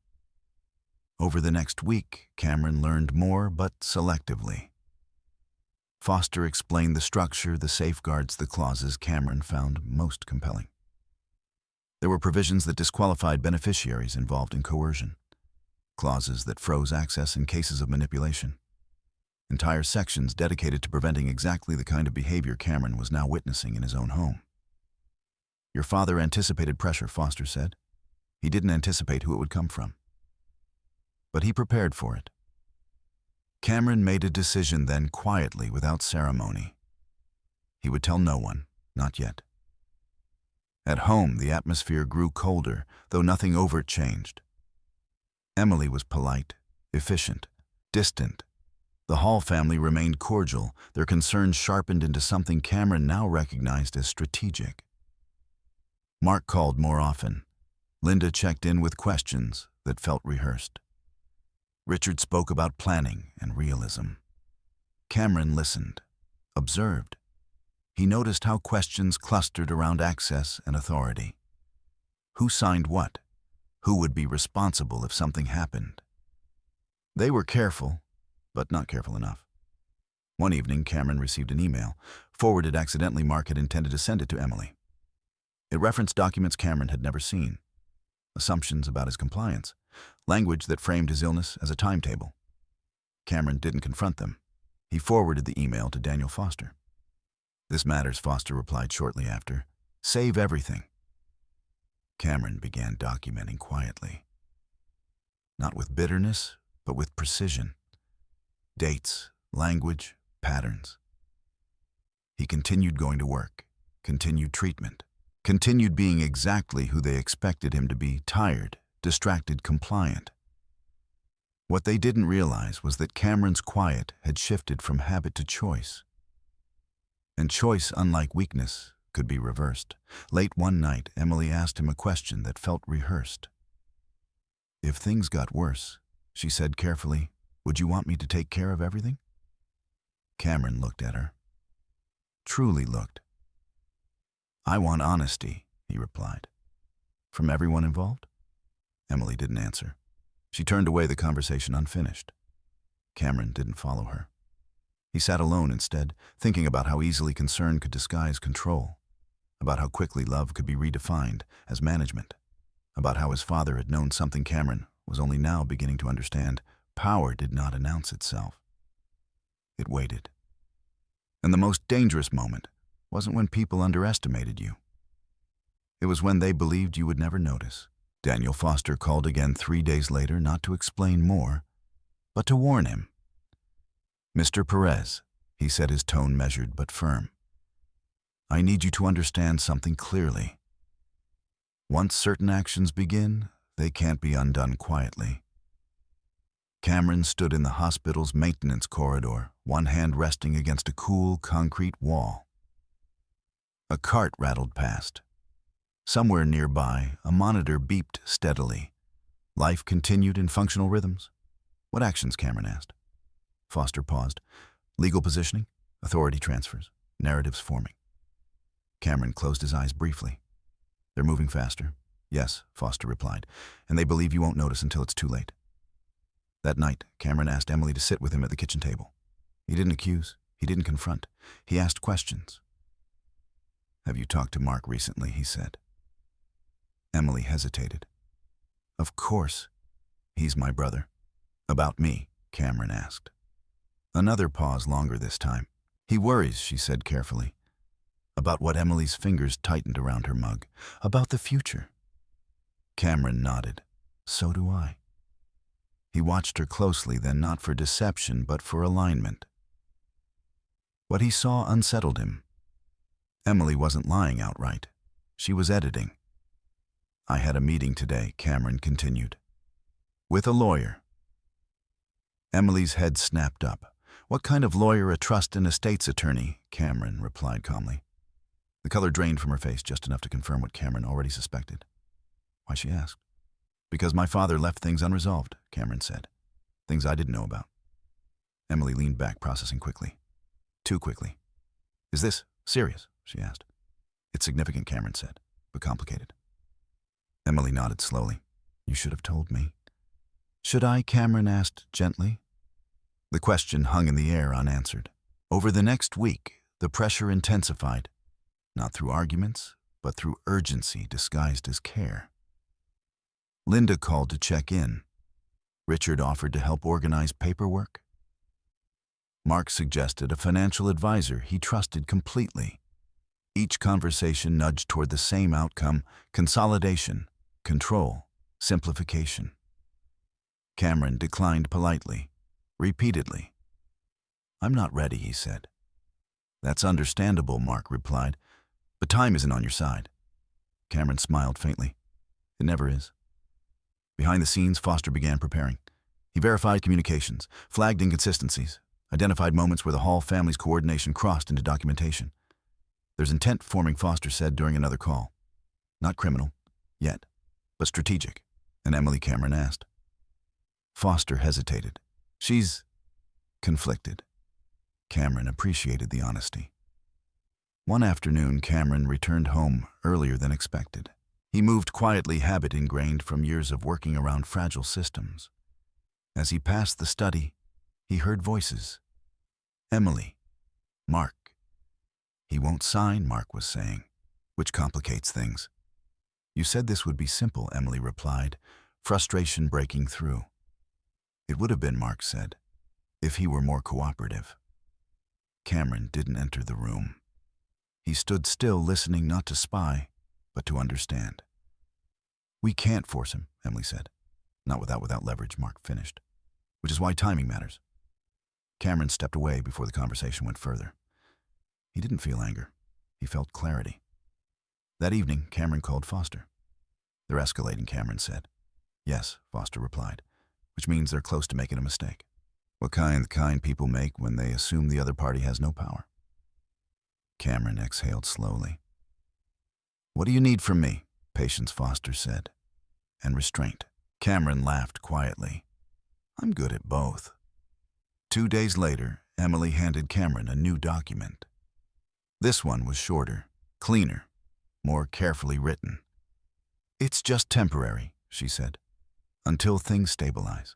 Over the next week, Cameron learned more, but selectively. Foster explained the structure, the safeguards, the clauses Cameron found most compelling. There were provisions that disqualified beneficiaries involved in coercion, clauses that froze access in cases of manipulation, entire sections dedicated to preventing exactly the kind of behavior Cameron was now witnessing in his own home. Your father anticipated pressure, Foster said. He didn't anticipate who it would come from. But he prepared for it. Cameron made a decision then, quietly, without ceremony. He would tell no one, not yet. At home, the atmosphere grew colder, though nothing overt changed. Emily was polite, efficient, distant. The Hall family remained cordial, their concerns sharpened into something Cameron now recognized as strategic. Mark called more often. Linda checked in with questions that felt rehearsed. Richard spoke about planning and realism. Cameron listened, observed. He noticed how questions clustered around access and authority. Who signed what? Who would be responsible if something happened? They were careful, but not careful enough. One evening, Cameron received an email, forwarded accidentally. Mark had intended to send it to Emily. It referenced documents Cameron had never seen, assumptions about his compliance, language that framed his illness as a timetable. Cameron didn't confront them. He forwarded the email to Daniel Foster. This matters, Foster replied shortly after. Save everything. Cameron began documenting quietly. Not with bitterness, but with precision. Dates, language, patterns. He continued going to work, continued treatment, continued being exactly who they expected him to be, tired, distracted, compliant. What they didn't realize was that Cameron's quiet had shifted from habit to choice. And choice, unlike weakness, could be reversed. Late one night, Emily asked him a question that felt rehearsed. "If things got worse," she said carefully, "would you want me to take care of everything?" Cameron looked at her. Truly looked. "I want honesty," he replied. "From everyone involved?" Emily didn't answer. She turned away, the conversation unfinished. Cameron didn't follow her. He sat alone instead, thinking about how easily concern could disguise control, about how quickly love could be redefined as management, about how his father had known something Cameron was only now beginning to understand. Power did not announce itself. It waited. And the most dangerous moment wasn't when people underestimated you. It was when they believed you would never notice. Daniel Foster called again 3 days later, not to explain more, but to warn him. "Mr. Perez," he said, his tone measured but firm, "I need you to understand something clearly. Once certain actions begin, they can't be undone quietly." Cameron stood in the hospital's maintenance corridor, one hand resting against a cool, concrete wall. A cart rattled past. Somewhere nearby, a monitor beeped steadily. Life continued in functional rhythms. "What actions?" Cameron asked. Foster paused. "Legal positioning, authority transfers, narratives forming." Cameron closed his eyes briefly. "They're moving faster." "Yes," Foster replied, "and they believe you won't notice until it's too late." That night, Cameron asked Emily to sit with him at the kitchen table. He didn't accuse. He didn't confront. He asked questions. "Have you talked to Mark recently?" he said. Emily hesitated. "Of course. He's my brother." "About me?" Cameron asked. Another pause, longer this time. "He worries," she said carefully. "About what?" Emily's fingers tightened around her mug. "About the future." Cameron nodded. "So do I." He watched her closely, then not for deception, but for alignment. What he saw unsettled him. Emily wasn't lying outright. She was editing. "I had a meeting today," Cameron continued, "with a lawyer." Emily's head snapped up. "What kind of lawyer?" "A trust and estates attorney," Cameron replied calmly. The color drained from her face, just enough to confirm what Cameron already suspected. "Why?" she asked. "Because my father left things unresolved," Cameron said. "Things I didn't know about." Emily leaned back, processing quickly. Too quickly. "Is this serious?" she asked. "It's significant," Cameron said, "but complicated." Emily nodded slowly. "You should have told me." "Should I?" Cameron asked gently. The question hung in the air unanswered. Over the next week, the pressure intensified, not through arguments, but through urgency disguised as care. Linda called to check in. Richard offered to help organize paperwork. Mark suggested a financial advisor he trusted completely. Each conversation nudged toward the same outcome: consolidation, control, simplification. Cameron declined politely, repeatedly. "I'm not ready," he said. "That's understandable," Mark replied, "but time isn't on your side." Cameron smiled faintly. "It never is." Behind the scenes, Foster began preparing. He verified communications, flagged inconsistencies, identified moments where the Hall family's coordination crossed into documentation. "There's intent forming," Foster said during another call. "Not criminal, yet, but strategic," and Emily Cameron asked. Foster hesitated. "She's conflicted." Cameron appreciated the honesty. One afternoon, Cameron returned home earlier than expected. He moved quietly, habit ingrained from years of working around fragile systems. As he passed the study, he heard voices. "Emily, Mark." "He won't sign," Mark was saying, "which complicates things." "You said this would be simple," Emily replied, frustration breaking through. "It would have been," Mark said, "if he were more cooperative." Cameron didn't enter the room. He stood still, listening, not to spy, but to understand. "We can't force him," Emily said. "Not without leverage," Mark finished. "Which is why timing matters." Cameron stepped away before the conversation went further. He didn't feel anger. He felt clarity. That evening, Cameron called Foster. "They're escalating," Cameron said. "Yes," Foster replied, "which means they're close to making a mistake. What kind people make when they assume the other party has no power." Cameron exhaled slowly. "What do you need from me?" Patience, Foster said. "And restraint." Cameron laughed quietly. "I'm good at both." 2 days later, Emily handed Cameron a new document. This one was shorter, cleaner, more carefully written. "It's just temporary," she said, "until things stabilize."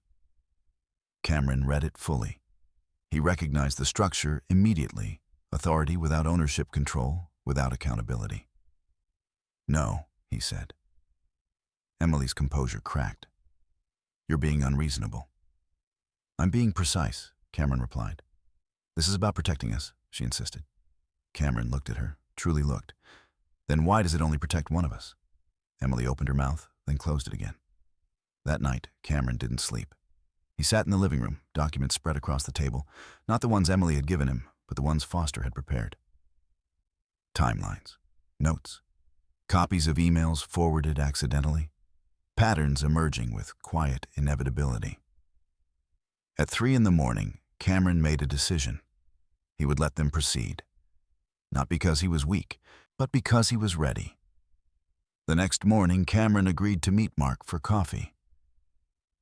Cameron read it fully. He recognized the structure immediately: authority without ownership, control without accountability. "No," he said. Emily's composure cracked. "You're being unreasonable." "I'm being precise," Cameron replied. "This is about protecting us," she insisted. Cameron looked at her, truly looked. "Then why does it only protect one of us?" Emily opened her mouth, then closed it again. That night, Cameron didn't sleep. He sat in the living room, documents spread across the table, not the ones Emily had given him, but the ones Foster had prepared. Timelines, notes, copies of emails forwarded accidentally, patterns emerging with quiet inevitability. At 3 a.m, Cameron made a decision. He would let them proceed. Not because he was weak, but because he was ready. The next morning, Cameron agreed to meet Mark for coffee.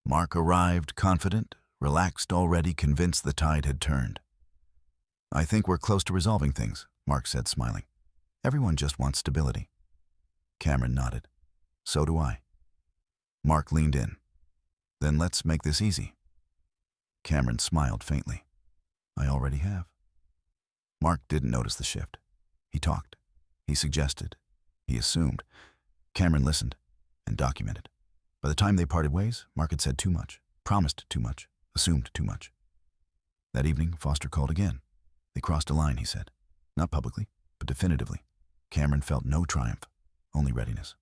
Mark arrived confident, relaxed already, convinced the tide had turned. "I think we're close to resolving things," Mark said, smiling. "Everyone just wants stability." Cameron nodded. "So do I." Mark leaned in. "Then let's make this easy." Cameron smiled faintly. "I already have." Mark didn't notice the shift. He talked. He suggested. He assumed. Cameron listened and documented. By the time they parted ways, Mark had said too much, promised too much, assumed too much. That evening, Foster called again. They crossed a line, he said. Not publicly, but definitively. Cameron felt no triumph, only readiness.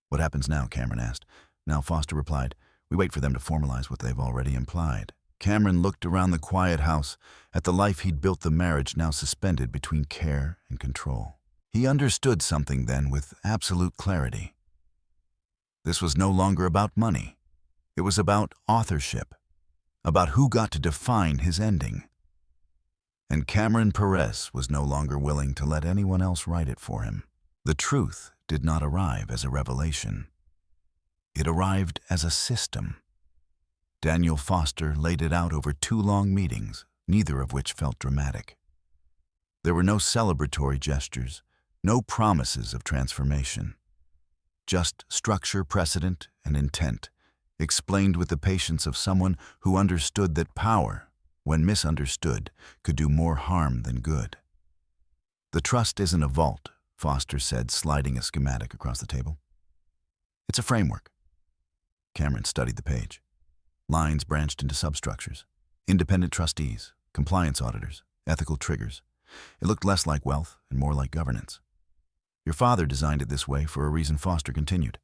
"What happens now?" Cameron asked. Now Foster replied, "We wait for them to formalize what they've already implied." Cameron looked around the quiet house, at the life he'd built, the marriage now suspended between care and control. He understood something then with absolute clarity. This was no longer about money. It was about authorship, about who got to define his ending. And Cameron Perez was no longer willing to let anyone else write it for him. The truth did not arrive as a revelation. It arrived as a system. Daniel Foster laid it out over 2 long meetings, neither of which felt dramatic. There were no celebratory gestures, no promises of transformation. Just structure, precedent, and intent, explained with the patience of someone who understood that power, when misunderstood, could do more harm than good. "The trust isn't a vault," Foster said, sliding a schematic across the table. "It's a framework." Cameron studied the page. Lines branched into substructures: independent trustees, compliance auditors, ethical triggers. It looked less like wealth and more like governance. "Your father designed it this way for a reason," Foster continued.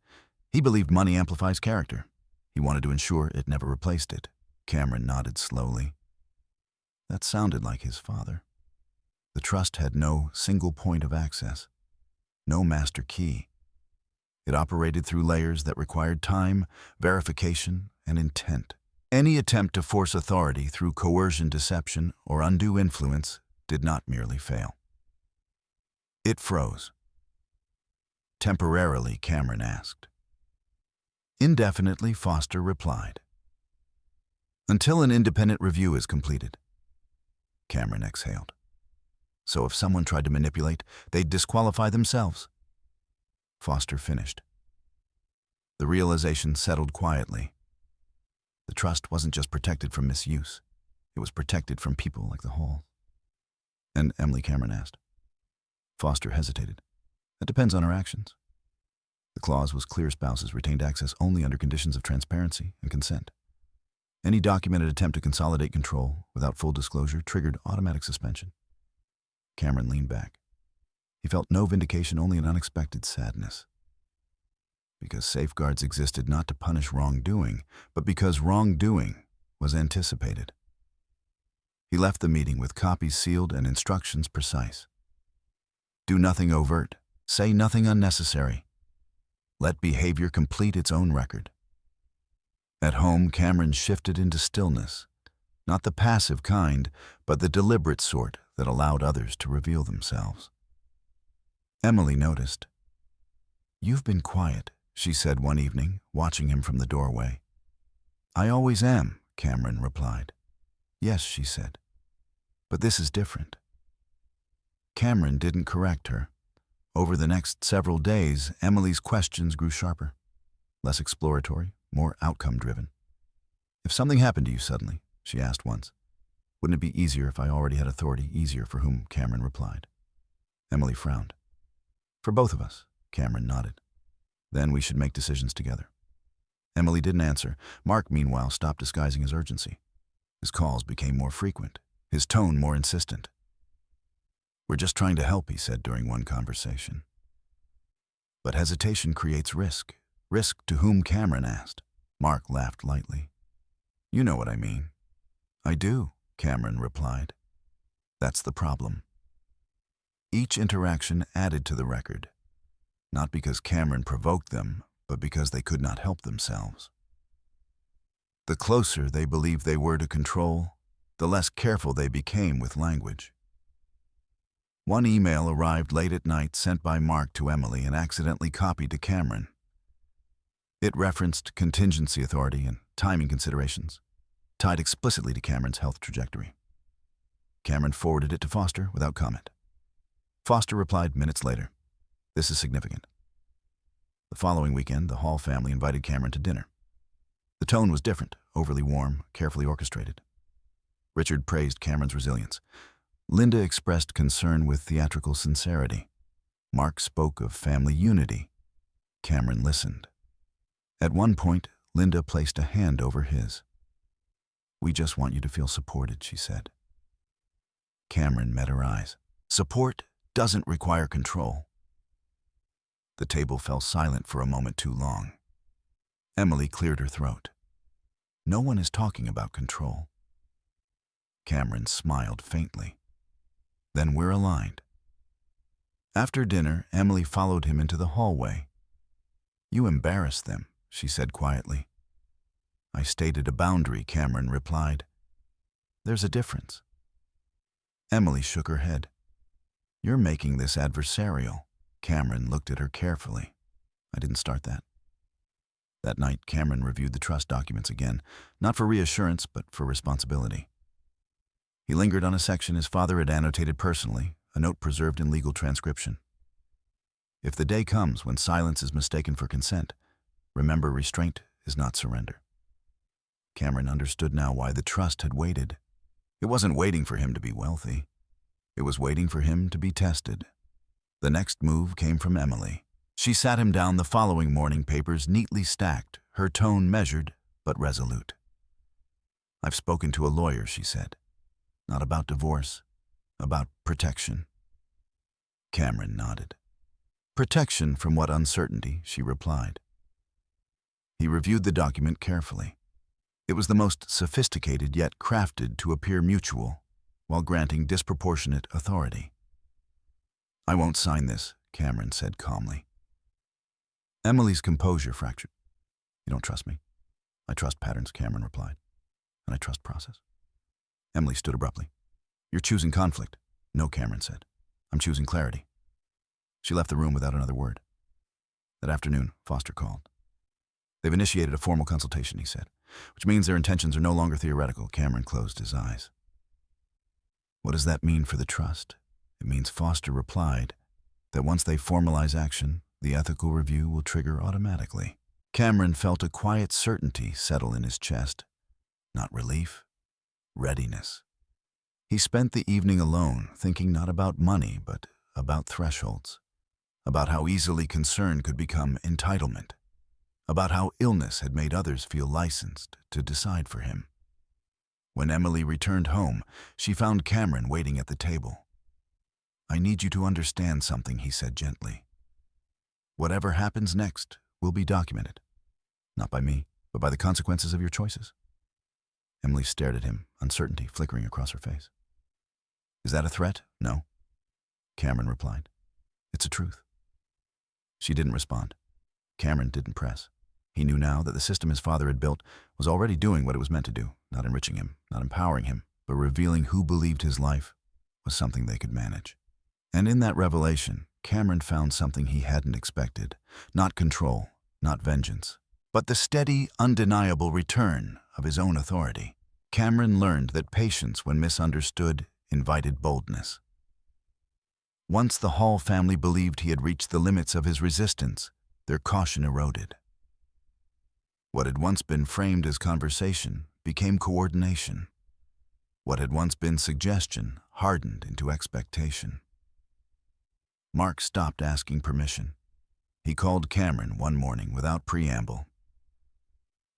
"He believed money amplifies character. He wanted to ensure it never replaced it." Cameron nodded slowly. That sounded like his father. The trust had no single point of access, no master key. It operated through layers that required time, verification, and intent. Any attempt to force authority through coercion, deception, or undue influence did not merely fail. It froze. "Temporarily?" Cameron asked. "Indefinitely," Foster replied. "Until an independent review is completed." Cameron exhaled. "So if someone tried to manipulate, they'd disqualify themselves." Foster finished. The realization settled quietly. The trust wasn't just protected from misuse. It was protected from people like the Hall. "And Emily?" Cameron asked. Foster hesitated. "That depends on our actions." The clause was clear: spouses retained access only under conditions of transparency and consent. Any documented attempt to consolidate control without full disclosure triggered automatic suspension. Cameron leaned back. He felt no vindication, only an unexpected sadness. Because safeguards existed not to punish wrongdoing, but because wrongdoing was anticipated. He left the meeting with copies sealed and instructions precise. Do nothing overt. Say nothing unnecessary. Let behavior complete its own record. At home, Cameron shifted into stillness, not the passive kind, but the deliberate sort that allowed others to reveal themselves. Emily noticed. "You've been quiet," she said one evening, watching him from the doorway. "I always am," Cameron replied. "Yes," she said, "but this is different." Cameron didn't correct her. Over the next several days, Emily's questions grew sharper, less exploratory, more outcome-driven. "If something happened to you suddenly," she asked once, "wouldn't it be easier if I already had authority?" "Easier for whom?" Cameron replied. Emily frowned. "For both of us," Cameron nodded. "Then we should make decisions together." Emily didn't answer. Mark, meanwhile, stopped disguising his urgency. His calls became more frequent, his tone more insistent. "We're just trying to help," he said during one conversation. "But hesitation creates risk." "Risk to whom?" Cameron asked. Mark laughed lightly. "You know what I mean." "I do," Cameron replied. "That's the problem." Each interaction added to the record, not because Cameron provoked them, but because they could not help themselves. The closer they believed they were to control, the less careful they became with language. One email arrived late at night, sent by Mark to Emily and accidentally copied to Cameron. It referenced contingency authority and timing considerations, tied explicitly to Cameron's health trajectory. Cameron forwarded it to Foster without comment. Foster replied minutes later, "This is significant." The following weekend, the Hall family invited Cameron to dinner. The tone was different, overly warm, carefully orchestrated. Richard praised Cameron's resilience. Linda expressed concern with theatrical sincerity. Mark spoke of family unity. Cameron listened. At one point, Linda placed a hand over his. "We just want you to feel supported," she said. Cameron met her eyes. "Support doesn't require control." The table fell silent for a moment too long. Emily cleared her throat. "No one is talking about control." Cameron smiled faintly. "Then we're aligned." After dinner, Emily followed him into the hallway. "You embarrassed them," she said quietly. "I stated a boundary," Cameron replied. "There's a difference." Emily shook her head. "You're making this adversarial." Cameron looked at her carefully. "I didn't start that." That night, Cameron reviewed the trust documents again, not for reassurance, but for responsibility. He lingered on a section his father had annotated personally, a note preserved in legal transcription. "If the day comes when silence is mistaken for consent, remember restraint is not surrender." Cameron understood now why the trust had waited. It wasn't waiting for him to be wealthy. It was waiting for him to be tested. The next move came from Emily. She sat him down the following morning, papers neatly stacked, her tone measured but resolute. "I've spoken to a lawyer," she said. "Not about divorce, about protection." Cameron nodded. "Protection from what uncertainty?" she replied. He reviewed the document carefully. It was the most sophisticated yet crafted to appear mutual, while granting disproportionate authority. "I won't sign this," Cameron said calmly. Emily's composure fractured. "You don't trust me?" "I trust patterns," Cameron replied. "And I trust process." Emily stood abruptly. "You're choosing conflict." "No," Cameron said. "I'm choosing clarity." She left the room without another word. That afternoon, Foster called. "They've initiated a formal consultation," he said, "which means their intentions are no longer theoretical." Cameron closed his eyes. "What does that mean for the trust?" "It means," Foster replied, "that once they formalize action, the ethical review will trigger automatically." Cameron felt a quiet certainty settle in his chest. Not relief, readiness. He spent the evening alone, thinking not about money, but about thresholds, about how easily concern could become entitlement, about how illness had made others feel licensed to decide for him. When Emily returned home, she found Cameron waiting at the table. "I need you to understand something," he said gently. "Whatever happens next will be documented. Not by me, but by the consequences of your choices." Emily stared at him, uncertainty flickering across her face. "Is that a threat?" "No," Cameron replied. It's a truth." She didn't respond. Cameron didn't press. He knew now that the system his father had built was already doing what it was meant to do, not enriching him, not empowering him, but revealing who believed his life was something they could manage. And in that revelation, Cameron found something he hadn't expected. Not control, not vengeance, but the steady, undeniable return of his own authority. Cameron learned that patience, when misunderstood, invited boldness. Once the Hall family believed he had reached the limits of his resistance, their caution eroded. What had once been framed as conversation became coordination. What had once been suggestion hardened into expectation. Mark stopped asking permission. He called Cameron one morning without preamble.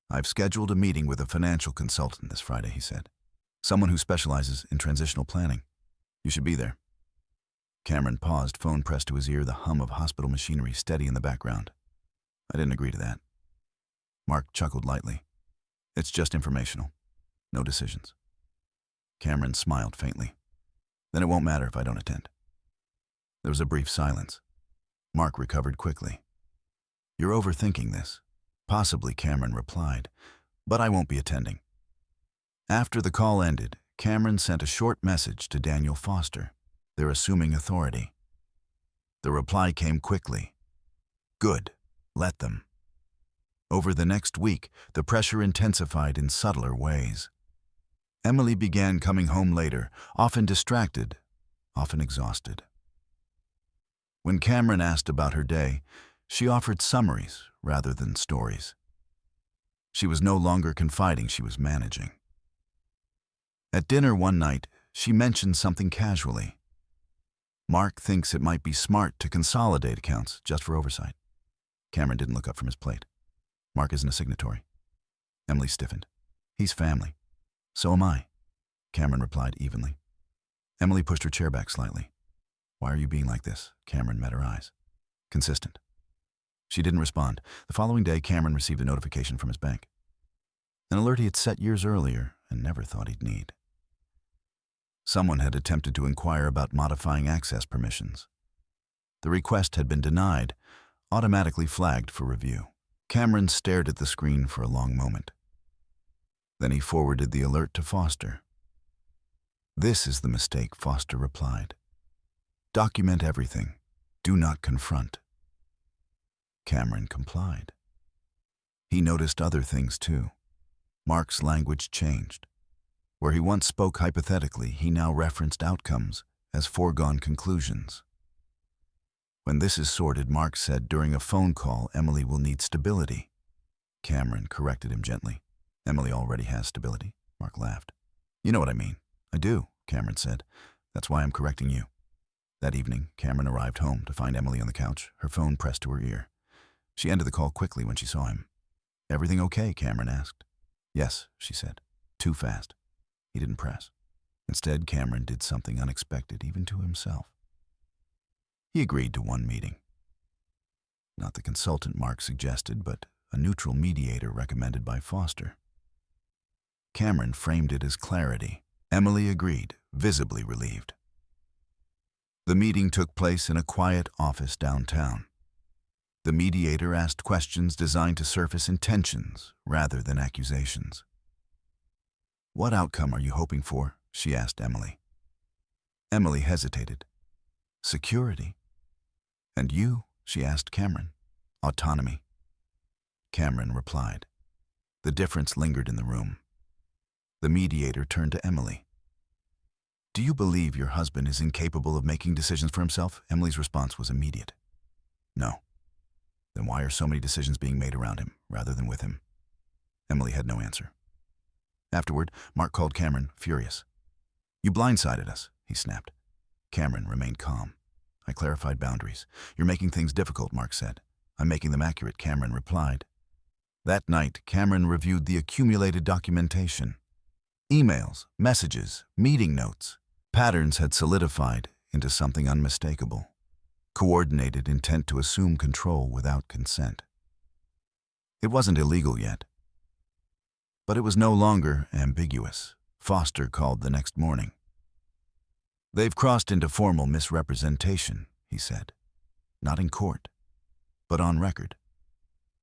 "I've scheduled a meeting with a financial consultant this Friday," he said. "Someone who specializes in transitional planning. You should be there." Cameron paused, phone pressed to his ear, the hum of hospital machinery steady in the background. "I didn't agree to that." Mark chuckled lightly. "It's just informational. No decisions." Cameron smiled faintly. "Then it won't matter if I don't attend." There was a brief silence. Mark recovered quickly. "You're overthinking this." "Possibly," Cameron replied, "but I won't be attending." After the call ended, Cameron sent a short message to Daniel Foster. "They're assuming authority." The reply came quickly. "Good. Let them." Over the next week, the pressure intensified in subtler ways. Emily began coming home later, often distracted, often exhausted. When Cameron asked about her day, she offered summaries rather than stories. She was no longer confiding, she was managing. At dinner one night, she mentioned something casually. "Mark thinks it might be smart to consolidate accounts just for oversight." Cameron didn't look up from his plate. "Mark isn't a signatory." Emily stiffened. "He's family." "So am I," Cameron replied evenly. Emily pushed her chair back slightly. "Why are you being like this?" Cameron met her eyes. "Consistent." She didn't respond. The following day, Cameron received a notification from his bank. An alert he had set years earlier and never thought he'd need. Someone had attempted to inquire about modifying access permissions. The request had been denied, automatically flagged for review. Cameron stared at the screen for a long moment. Then he forwarded the alert to Foster. "This is the mistake," Foster replied. "Document everything. Do not confront." Cameron complied. He noticed other things too. Mark's language changed. Where he once spoke hypothetically, he now referenced outcomes as foregone conclusions. "When this is sorted," Mark said during a phone call, "Emily will need stability." Cameron corrected him gently. "Emily already has stability." Mark laughed. "You know what I mean." "I do," Cameron said. "That's why I'm correcting you." That evening, Cameron arrived home to find Emily on the couch, her phone pressed to her ear. She ended the call quickly when she saw him. "Everything okay?" Cameron asked. "Yes," she said. "Too fast." He didn't press. Instead, Cameron did something unexpected, even to himself. He agreed to one meeting. Not the consultant Mark suggested, but a neutral mediator recommended by Foster. Cameron framed it as clarity. Emily agreed, visibly relieved. The meeting took place in a quiet office downtown. The mediator asked questions designed to surface intentions rather than accusations. "What outcome are you hoping for?" she asked Emily. Emily hesitated. "Security." "And you?" she asked Cameron. "Autonomy." Cameron replied. The difference lingered in the room. The mediator turned to Emily. "Do you believe your husband is incapable of making decisions for himself?" Emily's response was immediate. "No." "Then why are so many decisions being made around him, rather than with him?" Emily had no answer. Afterward, Mark called Cameron, furious. "You blindsided us," he snapped. Cameron remained calm. "I clarified boundaries. You're making things difficult," Mark said. "I'm making them accurate," Cameron replied. That night, Cameron reviewed the accumulated documentation. Emails, messages, meeting notes. Patterns had solidified into something unmistakable. Coordinated intent to assume control without consent. It wasn't illegal yet. But it was no longer ambiguous. Foster called the next morning. "They've crossed into formal misrepresentation," he said. not in court, but on record.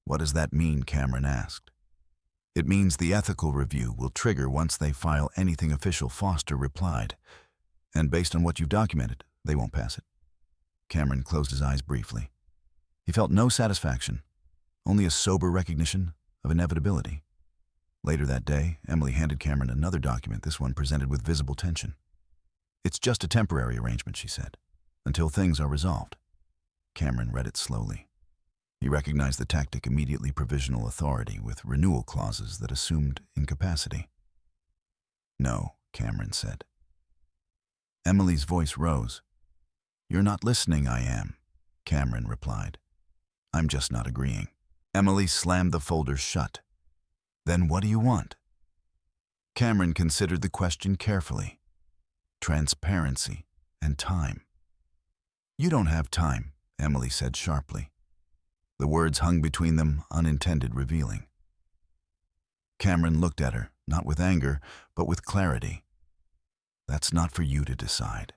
What does that mean? Cameron asked. It means the ethical review will trigger once they file anything official, Foster replied. And based on what you've documented, they won't pass it. Cameron closed his eyes briefly. He felt no satisfaction, only a sober recognition of inevitability. Later that day, Emily handed Cameron another document, this one presented with visible tension. It's just a temporary arrangement, she said, until things are resolved. Cameron read it slowly. He recognized the tactic, immediately provisional authority with renewal clauses that assumed incapacity. No, Cameron said. Emily's voice rose. You're not listening, I am, Cameron replied. I'm just not agreeing. Emily slammed the folder shut. Then what do you want? Cameron considered the question carefully. Transparency and time. You don't have time, Emily said sharply. The words hung between them, unintended, revealing. Cameron looked at her, not with anger, but with clarity. That's not for you to decide.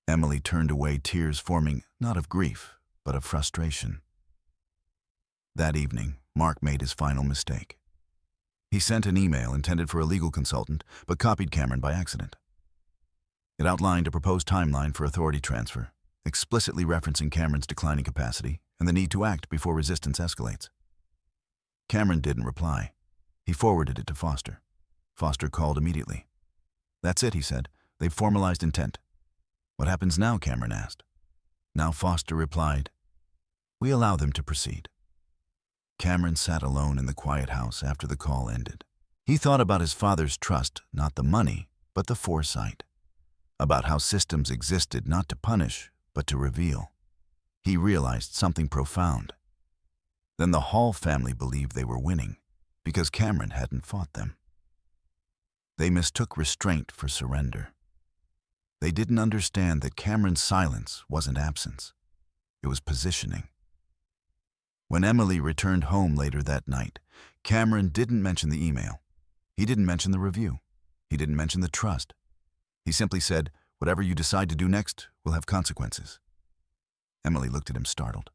Emily turned away, tears forming not of grief, but of frustration. That evening, Mark made his final mistake. He sent an email intended for a legal consultant, but copied Cameron by accident. It outlined a proposed timeline for authority transfer, explicitly referencing Cameron's declining capacity and the need to act before resistance escalates. Cameron didn't reply. He forwarded it to Foster. Foster called immediately. That's it, he said. They've formalized intent. What happens now? Cameron asked. Now Foster replied, we allow them to proceed. Cameron sat alone in the quiet house after the call ended. He thought about his father's trust, not the money, but the foresight. About how systems existed not to punish, but to reveal. He realized something profound. Then the Hall family believed they were winning, because Cameron hadn't fought them. They mistook restraint for surrender. They didn't understand that Cameron's silence wasn't absence. It was positioning. When Emily returned home later that night, Cameron didn't mention the email. He didn't mention the review. He didn't mention the trust. He simply said, whatever you decide to do next will have consequences. Emily looked at him, startled.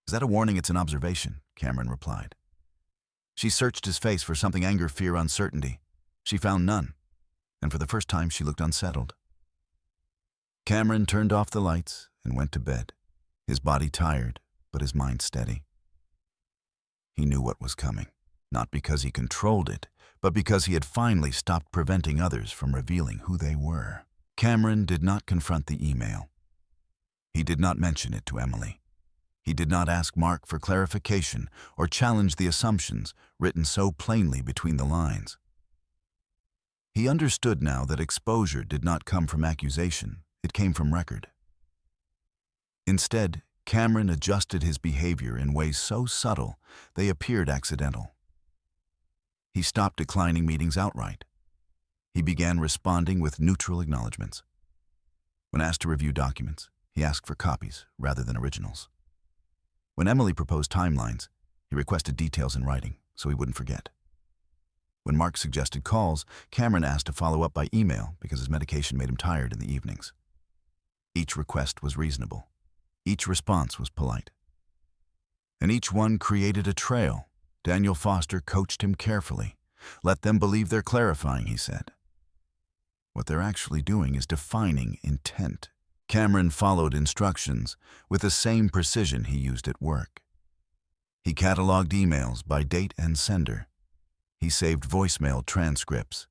Is that a warning? It's an observation, Cameron replied. She searched his face for something: anger, fear, uncertainty. She found none, and for the first time she looked unsettled. Cameron turned off the lights and went to bed, his body tired, but his mind steady. He knew what was coming, not because he controlled it, but because he had finally stopped preventing others from revealing who they were. Cameron did not confront the email. He did not mention it to Emily. He did not ask Mark for clarification or challenge the assumptions written so plainly between the lines. He understood now that exposure did not come from accusation, it came from record. Instead, Cameron adjusted his behavior in ways so subtle they appeared accidental. He stopped declining meetings outright. He began responding with neutral acknowledgments. When asked to review documents, he asked for copies rather than originals. When Emily proposed timelines, he requested details in writing so he wouldn't forget. When Mark suggested calls, Cameron asked to follow up by email because his medication made him tired in the evenings. Each request was reasonable. Each response was polite. And each one created a trail. Daniel Foster coached him carefully. Let them believe they're clarifying, he said. What they're actually doing is defining intent. Cameron followed instructions with the same precision he used at work. He cataloged emails by date and sender. He saved voicemail transcripts.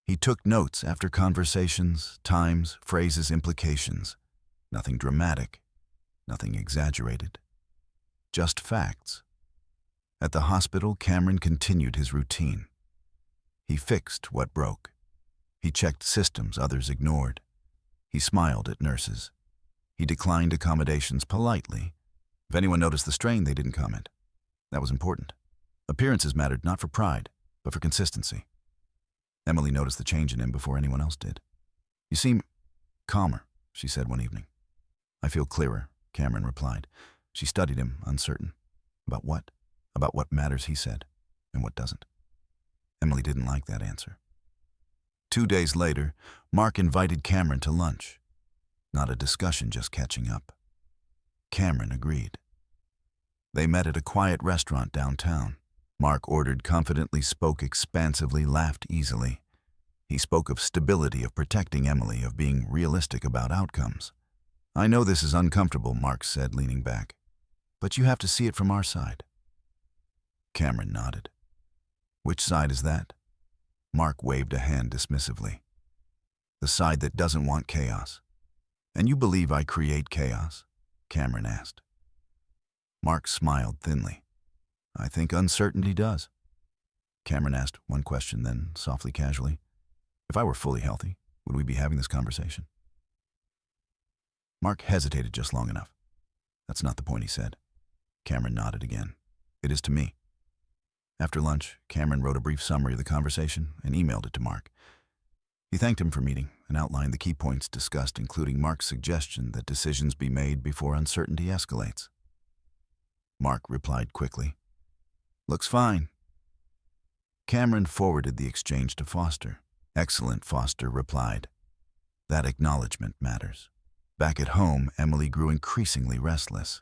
He took notes after conversations, times, phrases, implications. Nothing dramatic, nothing exaggerated. Just facts. At the hospital, Cameron continued his routine. He fixed what broke. He checked systems others ignored. He smiled at nurses. He declined accommodations politely. If anyone noticed the strain, they didn't comment. That was important. Appearances mattered not for pride, but for consistency. Emily noticed the change in him before anyone else did. You seem calmer, she said one evening. I feel clearer, Cameron replied. She studied him, uncertain. About what? About what matters, he said, and what doesn't. Emily didn't like that answer. 2 days later, Mark invited Cameron to lunch. Not a discussion, just catching up. Cameron agreed. They met at a quiet restaurant downtown. Mark ordered confidently, spoke expansively, laughed easily. He spoke of stability, of protecting Emily, of being realistic about outcomes. "I know this is uncomfortable," Mark said, leaning back, "but you have to see it from our side." Cameron nodded. "Which side is that?" Mark waved a hand dismissively. "The side that doesn't want chaos." "And you believe I create chaos?" Cameron asked. Mark smiled thinly. "I think uncertainty does." Cameron asked one question, then softly, casually, "If I were fully healthy, would we be having this conversation?" Mark hesitated just long enough. "That's not the point," he said. Cameron nodded again. "It is to me." After lunch, Cameron wrote a brief summary of the conversation and emailed it to Mark. He thanked him for meeting and outlined the key points discussed, including Mark's suggestion that decisions be made before uncertainty escalates. Mark replied quickly, "Looks fine." Cameron forwarded the exchange to Foster. "Excellent," Foster replied. That acknowledgement matters. Back at home, Emily grew increasingly restless.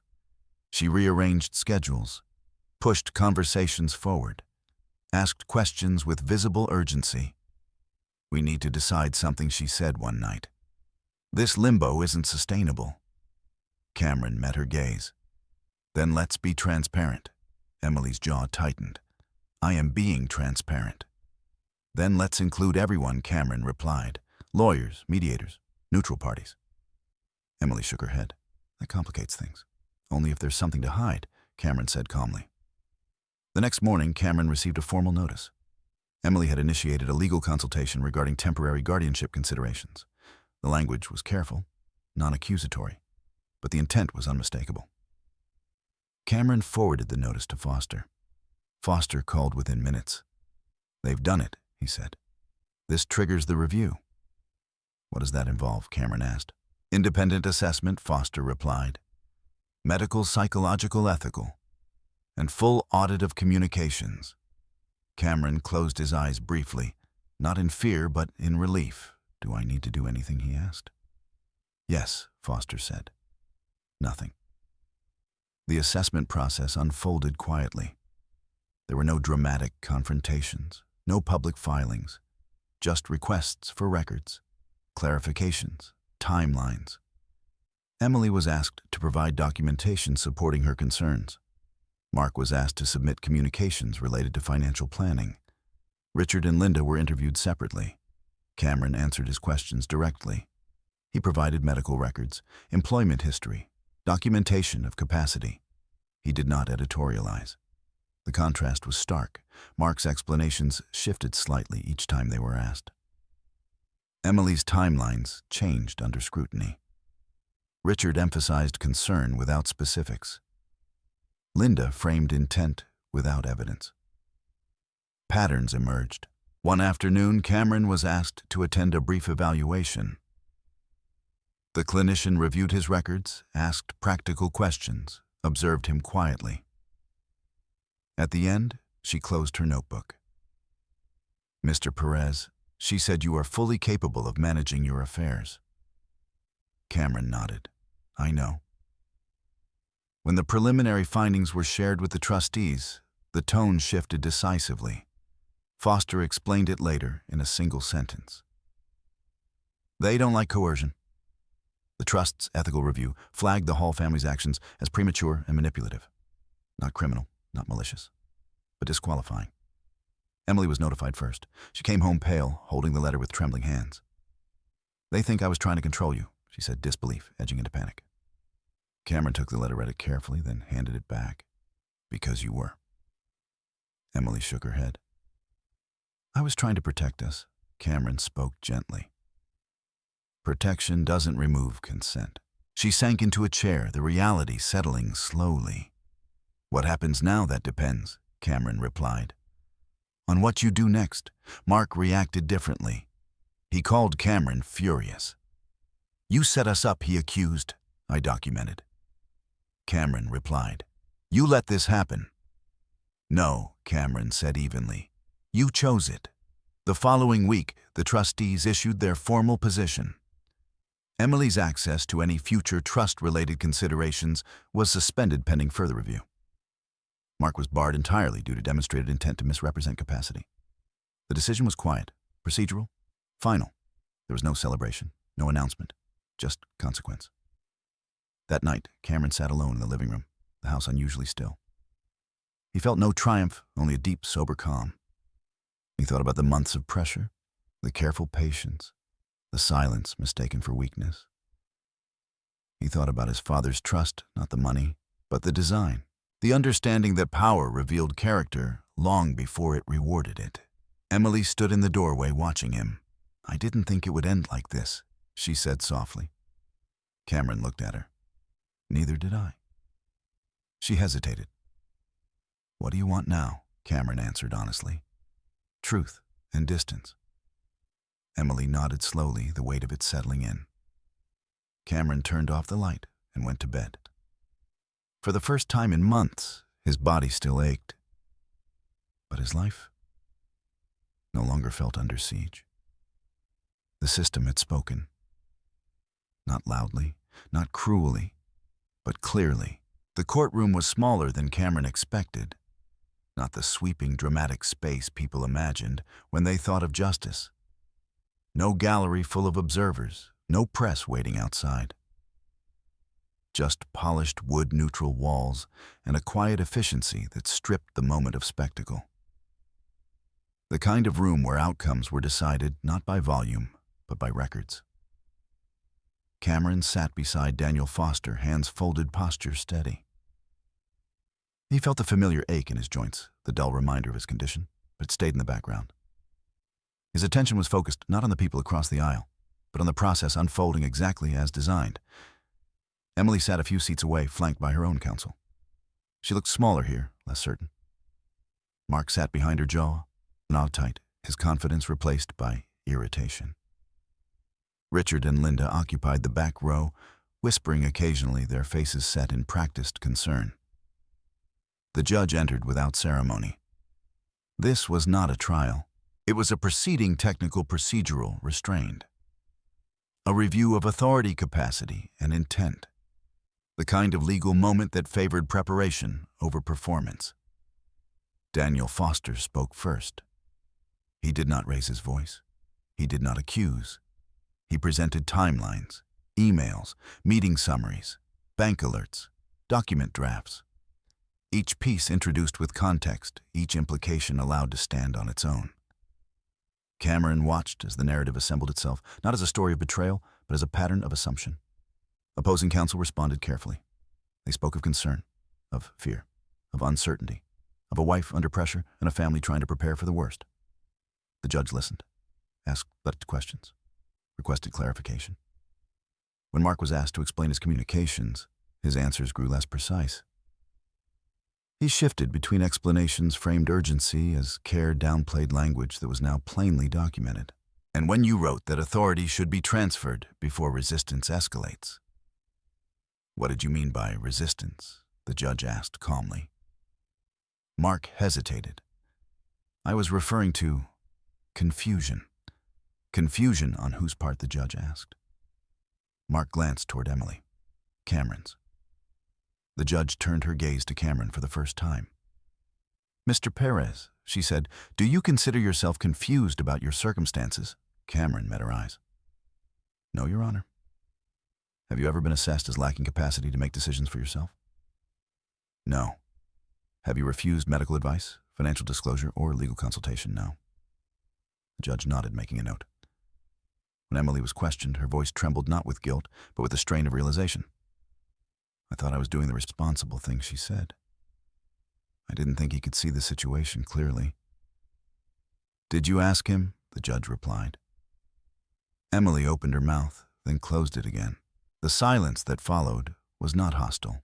She rearranged schedules, pushed conversations forward, asked questions with visible urgency. "We need to decide something," she said one night. "This limbo isn't sustainable." Cameron met her gaze. "Then let's be transparent." Emily's jaw tightened. "I am being transparent." "Then let's include everyone," Cameron replied. "Lawyers, mediators, neutral parties." Emily shook her head. "That complicates things." "Only if there's something to hide," Cameron said calmly. The next morning, Cameron received a formal notice. Emily had initiated a legal consultation regarding temporary guardianship considerations. The language was careful, non-accusatory, but the intent was unmistakable. Cameron forwarded the notice to Foster. Foster called within minutes. "They've done it," he said. "This triggers the review." "What does that involve?" Cameron asked. "Independent assessment," Foster replied. "Medical, psychological, ethical, and full audit of communications." Cameron closed his eyes briefly, not in fear, but in relief. "Do I need to do anything?" he asked. "Yes," Foster said. "Nothing." The assessment process unfolded quietly. There were no dramatic confrontations, no public filings, just requests for records, clarifications, timelines. Emily was asked to provide documentation supporting her concerns. Mark was asked to submit communications related to financial planning. Richard and Linda were interviewed separately. Cameron answered his questions directly. He provided medical records, employment history, documentation of capacity. He did not editorialize. The contrast was stark. Mark's explanations shifted slightly each time they were asked. Emily's timelines changed under scrutiny. Richard emphasized concern without specifics. Linda framed intent without evidence. Patterns emerged. One afternoon, Cameron was asked to attend a brief evaluation. The clinician reviewed his records, asked practical questions, observed him quietly. At the end, she closed her notebook. "Mr. Perez," she said, "you are fully capable of managing your affairs." Cameron nodded. "I know." When the preliminary findings were shared with the trustees, the tone shifted decisively. Foster explained it later in a single sentence. "They don't like coercion." The trust's ethical review flagged the Hall family's actions as premature and manipulative. Not criminal, not malicious, but disqualifying. Emily was notified first. She came home pale, holding the letter with trembling hands. "They think I was trying to control you," she said, disbelief edging into panic. Cameron took the letter, read it carefully, then handed it back. "Because you were." Emily shook her head. "I was trying to protect us." Cameron spoke gently. "Protection doesn't remove consent." She sank into a chair, the reality settling slowly. "What happens now, that depends," Cameron replied. "On what you do next." Mark reacted differently. He called Cameron furious. "You set us up," he accused. "I documented." Cameron replied. "You let this happen." "No," Cameron said evenly. "You chose it." The following week, the trustees issued their formal position. Emily's access to any future trust-related considerations was suspended pending further review. Mark was barred entirely due to demonstrated intent to misrepresent capacity. The decision was quiet, procedural, final. There was no celebration, no announcement, just consequence. That night, Cameron sat alone in the living room, the house unusually still. He felt no triumph, only a deep, sober calm. He thought about the months of pressure, the careful patience, the silence mistaken for weakness. He thought about his father's trust, not the money, but the design, the understanding that power revealed character long before it rewarded it. Emily stood in the doorway watching him. "I didn't think it would end like this," she said softly. Cameron looked at her. "Neither did I." She hesitated. "What do you want now?" Cameron answered honestly. "Truth and distance." Emily nodded slowly, the weight of it settling in. Cameron turned off the light and went to bed. For the first time in months, his body still ached. But his life no longer felt under siege. The system had spoken. Not loudly, not cruelly, but clearly. The courtroom was smaller than Cameron expected. Not the sweeping, dramatic space people imagined when they thought of justice. No gallery full of observers, no press waiting outside. Just polished wood-neutral walls and a quiet efficiency that stripped the moment of spectacle. The kind of room where outcomes were decided not by volume, but by records. Cameron sat beside Daniel Foster, hands folded, posture steady. He felt the familiar ache in his joints, the dull reminder of his condition, but stayed in the background. His attention was focused not on the people across the aisle, but on the process unfolding exactly as designed. Emily sat a few seats away, flanked by her own counsel. She looked smaller here, less certain. Mark sat behind her jaw, gnawed tight, his confidence replaced by irritation. Richard and Linda occupied the back row, whispering occasionally, their faces set in practiced concern. The judge entered without ceremony. This was not a trial. It was a proceeding, technical, procedural, restrained. A review of authority capacity and intent. The kind of legal moment that favored preparation over performance. Daniel Foster spoke first. He did not raise his voice. He did not accuse. He presented timelines, emails, meeting summaries, bank alerts, document drafts. Each piece introduced with context, each implication allowed to stand on its own. Cameron watched as the narrative assembled itself, not as a story of betrayal, but as a pattern of assumption. Opposing counsel responded carefully. They spoke of concern, of fear, of uncertainty, of a wife under pressure and a family trying to prepare for the worst. The judge listened, asked questions, requested clarification. When Mark was asked to explain his communications, his answers grew less precise. He shifted between explanations framed urgency as care downplayed language that was now plainly documented. "And when you wrote that authority should be transferred before resistance escalates." "What did you mean by resistance?" the judge asked calmly. Mark hesitated. "I was referring to confusion." Confusion on whose part, the judge asked. Mark glanced toward Emily, Cameron's. The judge turned her gaze to Cameron for the first time. "Mr. Perez," she said, "do you consider yourself confused about your circumstances?" Cameron met her eyes. "No, Your Honor." "Have you ever been assessed as lacking capacity to make decisions for yourself?" "No." "Have you refused medical advice, financial disclosure, or legal consultation?" "No." The judge nodded, making a note. When Emily was questioned, her voice trembled not with guilt, but with the strain of realization. "I thought I was doing the responsible thing," she said. "I didn't think he could see the situation clearly." "Did you ask him?" the judge replied. Emily opened her mouth, then closed it again. The silence that followed was not hostile.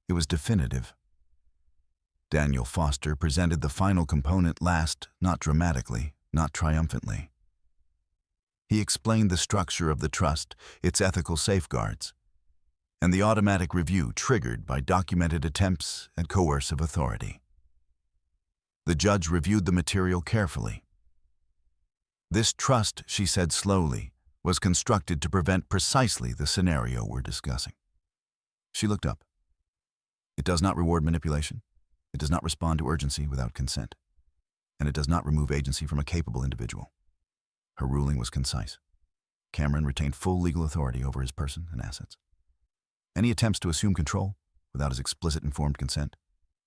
It was definitive. Daniel Foster presented the final component last, not dramatically, not triumphantly. He explained the structure of the trust, its ethical safeguards, and the automatic review triggered by documented attempts at coercive authority. The judge reviewed the material carefully. "This trust," she said slowly, was constructed to prevent precisely the scenario we're discussing. She looked up. It does not reward manipulation. It does not respond to urgency without consent. And it does not remove agency from a capable individual. Her ruling was concise. Cameron retained full legal authority over his person and assets. Any attempts to assume control, without his explicit informed consent,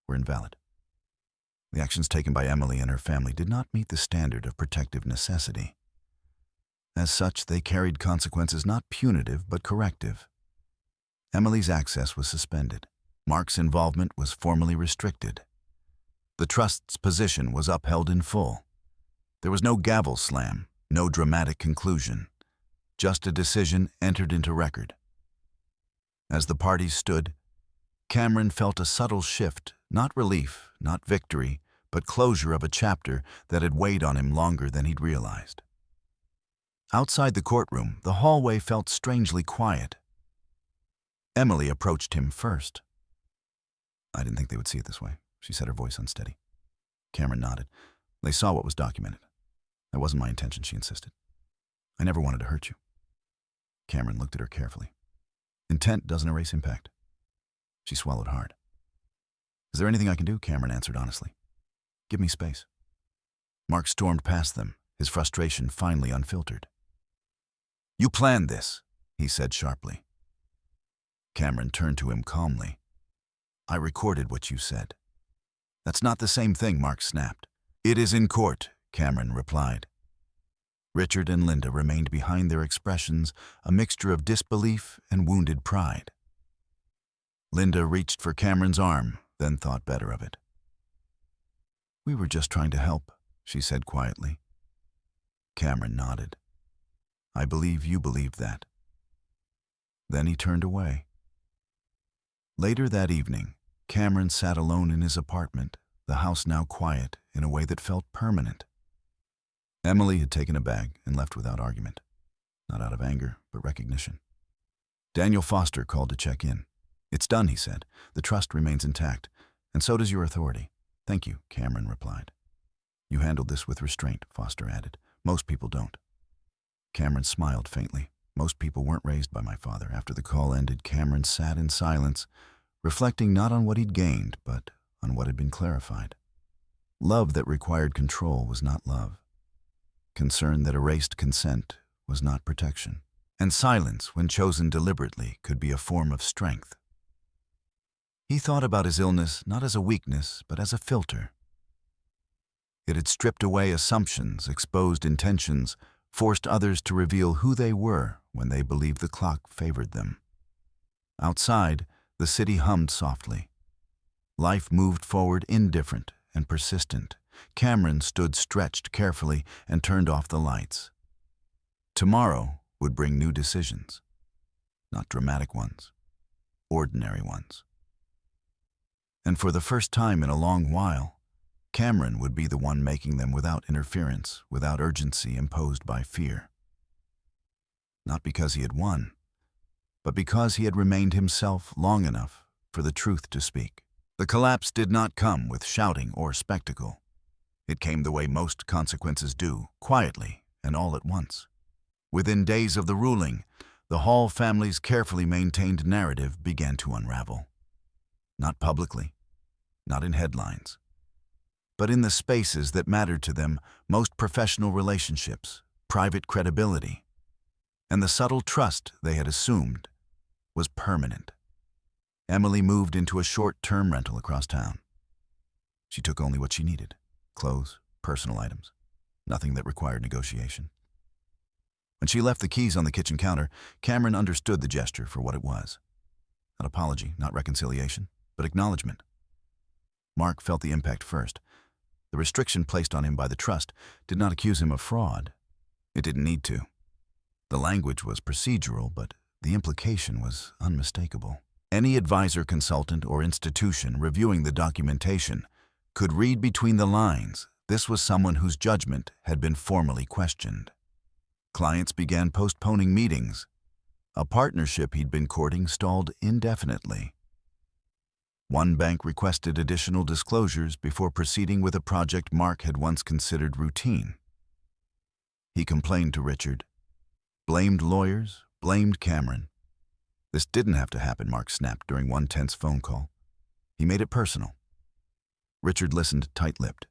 were invalid. The actions taken by Emily and her family did not meet the standard of protective necessity. As such, they carried consequences not punitive but corrective. Emily's access was suspended. Mark's involvement was formally restricted. The trust's position was upheld in full. There was no gavel slam, no dramatic conclusion, just a decision entered into record. As the parties stood, Cameron felt a subtle shift, not relief, not victory, but closure of a chapter that had weighed on him longer than he'd realized. Outside the courtroom, the hallway felt strangely quiet. Emily approached him first. "I didn't think they would see it this way," she said, her voice unsteady. Cameron nodded. "They saw what was documented. That wasn't my intention," she insisted. "I never wanted to hurt you." Cameron looked at her carefully. "Intent doesn't erase impact." She swallowed hard. "Is there anything I can do?" Cameron answered honestly. "Give me space." Mark stormed past them, his frustration finally unfiltered. "You planned this," he said sharply. Cameron turned to him calmly. "I recorded what you said." "That's not the same thing," Mark snapped. "It is in court," Cameron replied. Richard and Linda remained behind their expressions, a mixture of disbelief and wounded pride. Linda reached for Cameron's arm, then thought better of it. "We were just trying to help," she said quietly. Cameron nodded. "I believe you believed that." Then he turned away. Later that evening, Cameron sat alone in his apartment, the house now quiet in a way that felt permanent. Emily had taken a bag and left without argument, not out of anger, but recognition. Daniel Foster called to check in. "It's done," he said. "The trust remains intact, and so does your authority." "Thank you," Cameron replied. "You handled this with restraint," Foster added. "Most people don't." Cameron smiled faintly. Most people weren't raised by my father. After the call ended, Cameron sat in silence, reflecting not on what he'd gained, but on what had been clarified. Love that required control was not love. Concern that erased consent was not protection. And silence, when chosen deliberately, could be a form of strength. He thought about his illness not as a weakness, but as a filter. It had stripped away assumptions, exposed intentions, forced others to reveal who they were when they believed the clock favored them. Outside, the city hummed softly. Life moved forward indifferent and persistent. Cameron stood stretched carefully and turned off the lights. Tomorrow would bring new decisions. Not dramatic ones, ordinary ones. And for the first time in a long while, Cameron would be the one making them without interference, without urgency imposed by fear. Not because he had won, but because he had remained himself long enough for the truth to speak. The collapse did not come with shouting or spectacle. It came the way most consequences do, quietly and all at once. Within days of the ruling, the Hall family's carefully maintained narrative began to unravel. Not publicly, not in headlines, but in the spaces that mattered to them, most professional relationships, private credibility, and the subtle trust they had assumed was permanent. Emily moved into a short-term rental across town. She took only what she needed: clothes, personal items, nothing that required negotiation. When she left the keys on the kitchen counter, Cameron understood the gesture for what it was. Not apology, not reconciliation, but acknowledgement. Mark felt the impact first. The restriction placed on him by the trust did not accuse him of fraud. It didn't need to. The language was procedural, but the implication was unmistakable. Any advisor, consultant, or institution reviewing the documentation could read between the lines. This was someone whose judgment had been formally questioned. Clients began postponing meetings. A partnership he'd been courting stalled indefinitely. One bank requested additional disclosures before proceeding with a project Mark had once considered routine. He complained to Richard. Blamed lawyers, blamed Cameron. This didn't have to happen, Mark snapped during one tense phone call. He made it personal. Richard listened tight-lipped.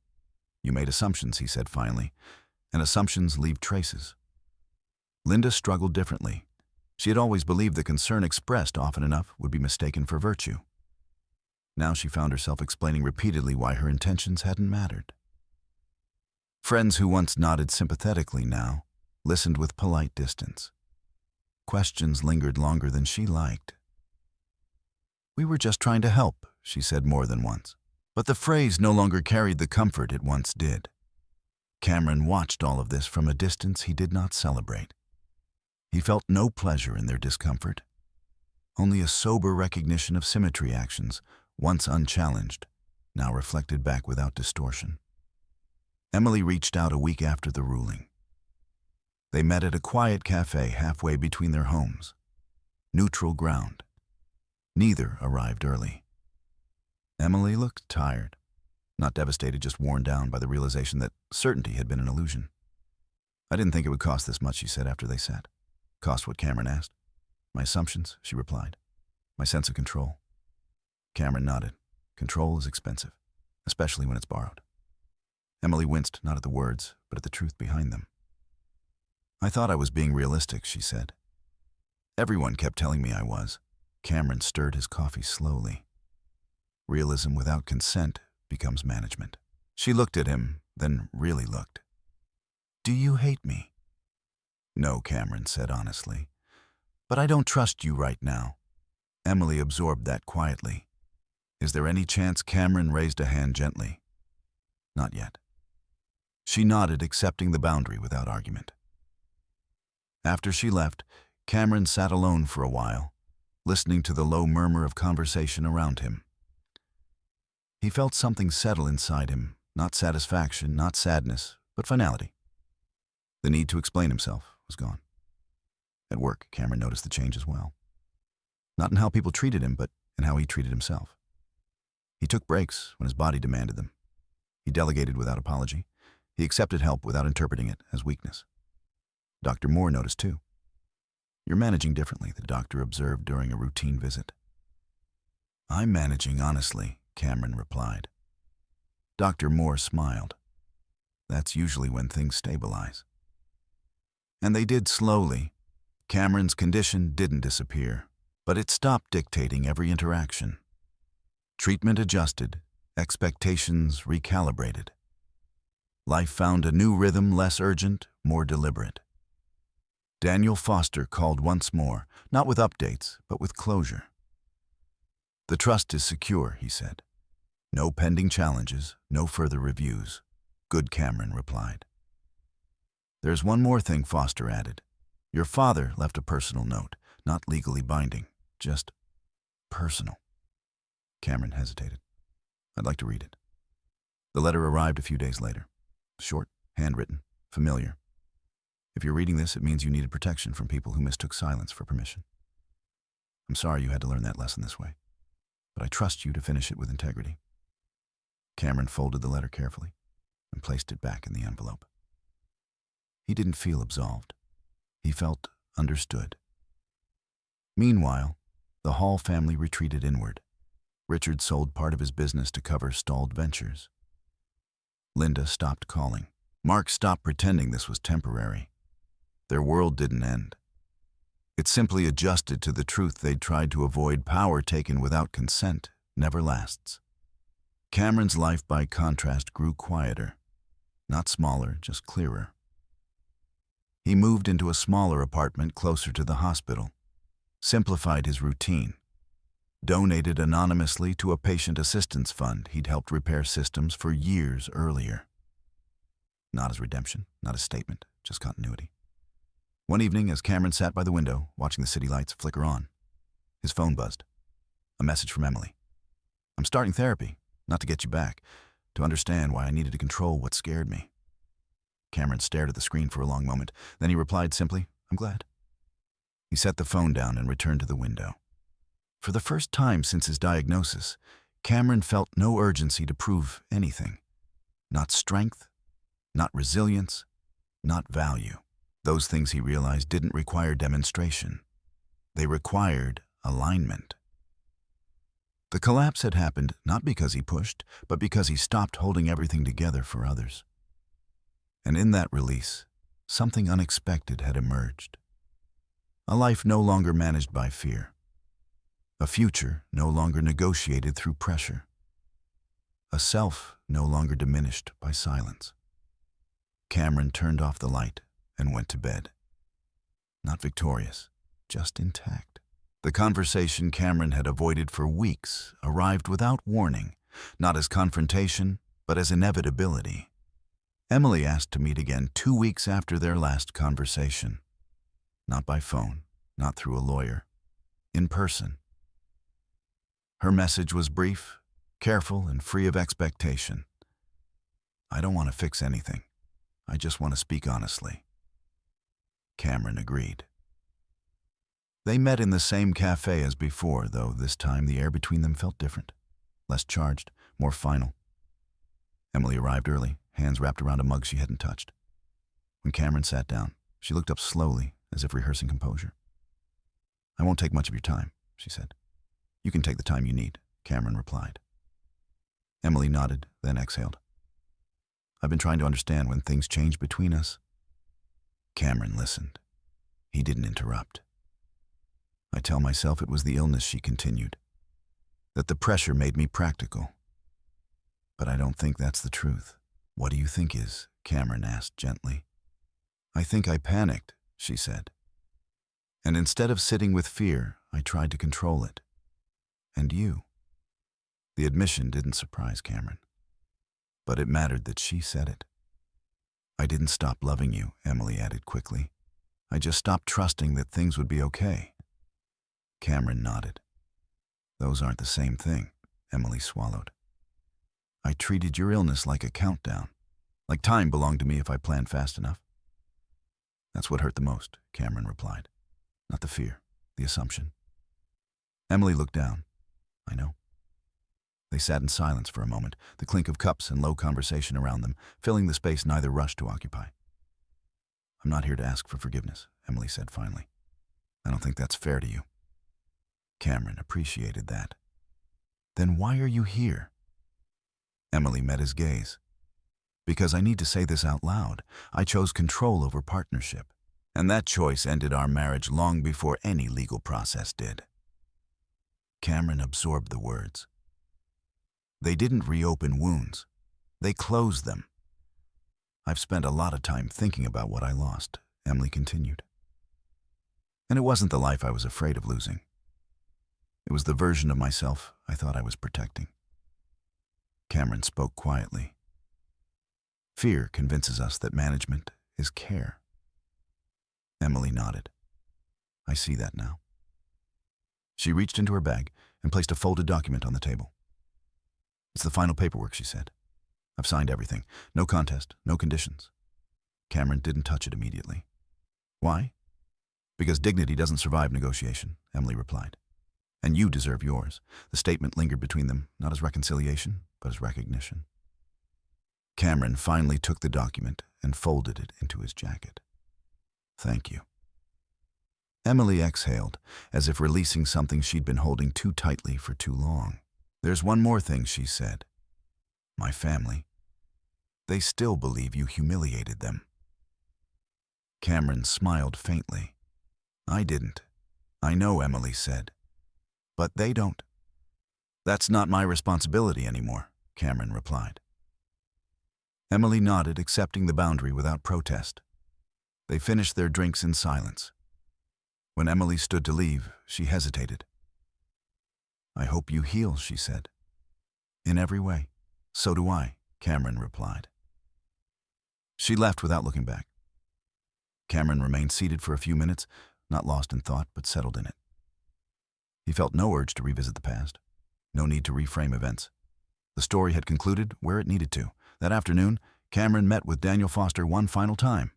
You made assumptions, he said finally, and assumptions leave traces. Linda struggled differently. She had always believed the concern expressed often enough would be mistaken for virtue. Now she found herself explaining repeatedly why her intentions hadn't mattered. Friends who once nodded sympathetically now listened with polite distance. Questions lingered longer than she liked. We were just trying to help, she said more than once. But the phrase no longer carried the comfort it once did. Cameron watched all of this from a distance he did not celebrate. He felt no pleasure in their discomfort, only a sober recognition of symmetry actions, once unchallenged, now reflected back without distortion. Emily reached out a week after the ruling. They met at a quiet cafe halfway between their homes. Neutral ground. Neither arrived early. Emily looked tired, not devastated, just worn down by the realization that certainty had been an illusion. I didn't think it would cost this much, she said after they sat. Cost what Cameron asked. My assumptions, she replied. My sense of control. Cameron nodded. Control is expensive, especially when it's borrowed. Emily winced not at the words, but at the truth behind them. I thought I was being realistic, she said. Everyone kept telling me I was. Cameron stirred his coffee slowly. Realism without consent becomes management. She looked at him, then really looked. Do you hate me? No, Cameron said honestly. But I don't trust you right now. Emily absorbed that quietly. Is there any chance? Cameron raised a hand gently. Not yet. She nodded, accepting the boundary without argument. After she left, Cameron sat alone for a while, listening to the low murmur of conversation around him. He felt something settle inside him, not satisfaction, not sadness, but finality. The need to explain himself was gone. At work, Cameron noticed the change as well. Not in how people treated him, but in how he treated himself. He took breaks when his body demanded them. He delegated without apology. He accepted help without interpreting it as weakness. Dr. Moore noticed too. You're managing differently, the doctor observed during a routine visit. I'm managing honestly, Cameron replied. Dr. Moore smiled. That's usually when things stabilize. And they did slowly. Cameron's condition didn't disappear, but it stopped dictating every interaction. Treatment adjusted, expectations recalibrated. Life found a new rhythm, less urgent, more deliberate. Daniel Foster called once more, not with updates, but with closure. The trust is secure, he said. No pending challenges, no further reviews. Good, Cameron replied. There's one more thing, Foster added. Your father left a personal note, not legally binding, just personal. Cameron hesitated. I'd like to read it. The letter arrived a few days later. Short, handwritten, familiar. If you're reading this, it means you needed protection from people who mistook silence for permission. I'm sorry you had to learn that lesson this way, but I trust you to finish it with integrity. Cameron folded the letter carefully and placed it back in the envelope. He didn't feel absolved. He felt understood. Meanwhile, the Hall family retreated inward. Richard sold part of his business to cover stalled ventures. Linda stopped calling. Mark stopped pretending this was temporary. Their world didn't end. It simply adjusted to the truth they'd tried to avoid. Power taken without consent never lasts. Cameron's life, by contrast, grew quieter. Not smaller, just clearer. He moved into a smaller apartment closer to the hospital, simplified his routine, donated anonymously to a patient assistance fund he'd helped repair systems for years earlier. Not as redemption, not as statement, just continuity. One evening, as Cameron sat by the window, watching the city lights flicker on, his phone buzzed. A message from Emily. I'm starting therapy, not to get you back, to understand why I needed to control what scared me. Cameron stared at the screen for a long moment, then he replied simply, I'm glad. He set the phone down and returned to the window. For the first time since his diagnosis, Cameron felt no urgency to prove anything. Not strength, not resilience, not value. Those things, he realized, didn't require demonstration. They required alignment. The collapse had happened not because he pushed, but because he stopped holding everything together for others. And in that release, something unexpected had emerged. A life no longer managed by fear. A future no longer negotiated through pressure. A self no longer diminished by silence. Cameron turned off the light and went to bed. Not victorious, just intact. The conversation Cameron had avoided for weeks arrived without warning, not as confrontation, but as inevitability. Emily asked to meet again 2 weeks after their last conversation. Not by phone, not through a lawyer, in person. Her message was brief, careful, and free of expectation. I don't want to fix anything. I just want to speak honestly. Cameron agreed. They met in the same cafe as before, though this time the air between them felt different, less charged, more final. Emily arrived early, hands wrapped around a mug she hadn't touched. When Cameron sat down, she looked up slowly, as if rehearsing composure. "I won't take much of your time," she said. "You can take the time you need," Cameron replied. Emily nodded, then exhaled. "I've been trying to understand when things change between us." Cameron listened. He didn't interrupt. "I tell myself it was the illness," she continued, "that the pressure made me practical. But I don't think that's the truth." "What do you think is?" Cameron asked gently. "I think I panicked," she said. "And instead of sitting with fear, I tried to control it. And you." The admission didn't surprise Cameron. But it mattered that she said it. "I didn't stop loving you," Emily added quickly. "I just stopped trusting that things would be okay." Cameron nodded. "Those aren't the same thing," Emily swallowed. "I treated your illness like a countdown, like time belonged to me if I planned fast enough." "That's what hurt the most," Cameron replied. "Not the fear, the assumption." Emily looked down. "I know." They sat in silence for a moment, the clink of cups and low conversation around them, filling the space neither rushed to occupy. "I'm not here to ask for forgiveness," Emily said finally. "I don't think that's fair to you." Cameron appreciated that. "Then why are you here?" Emily met his gaze. "Because I need to say this out loud. I chose control over partnership. And that choice ended our marriage long before any legal process did." Cameron absorbed the words. "They didn't reopen wounds. They closed them." "I've spent a lot of time thinking about what I lost," Emily continued. "And it wasn't the life I was afraid of losing. It was the version of myself I thought I was protecting." Cameron spoke quietly. "Fear convinces us that management is care." Emily nodded. "I see that now." She reached into her bag and placed a folded document on the table. "It's the final paperwork," she said. "I've signed everything. No contest, no conditions." Cameron didn't touch it immediately. "Why?" "Because dignity doesn't survive negotiation," Emily replied. "And you deserve yours." The statement lingered between them, not as reconciliation, but as recognition. Cameron finally took the document and folded it into his jacket. "Thank you." Emily exhaled, as if releasing something she'd been holding too tightly for too long. "There's one more thing," she said. "My family. They still believe you humiliated them." Cameron smiled faintly. "I didn't." "I know," Emily said. "But they don't." "That's not my responsibility anymore," Cameron replied. Emily nodded, accepting the boundary without protest. They finished their drinks in silence. When Emily stood to leave, she hesitated. "I hope you heal," she said. "In every way." "So do I," Cameron replied. She left without looking back. Cameron remained seated for a few minutes, not lost in thought, but settled in it. He felt no urge to revisit the past, no need to reframe events. The story had concluded where it needed to. That afternoon, Cameron met with Daniel Foster one final time.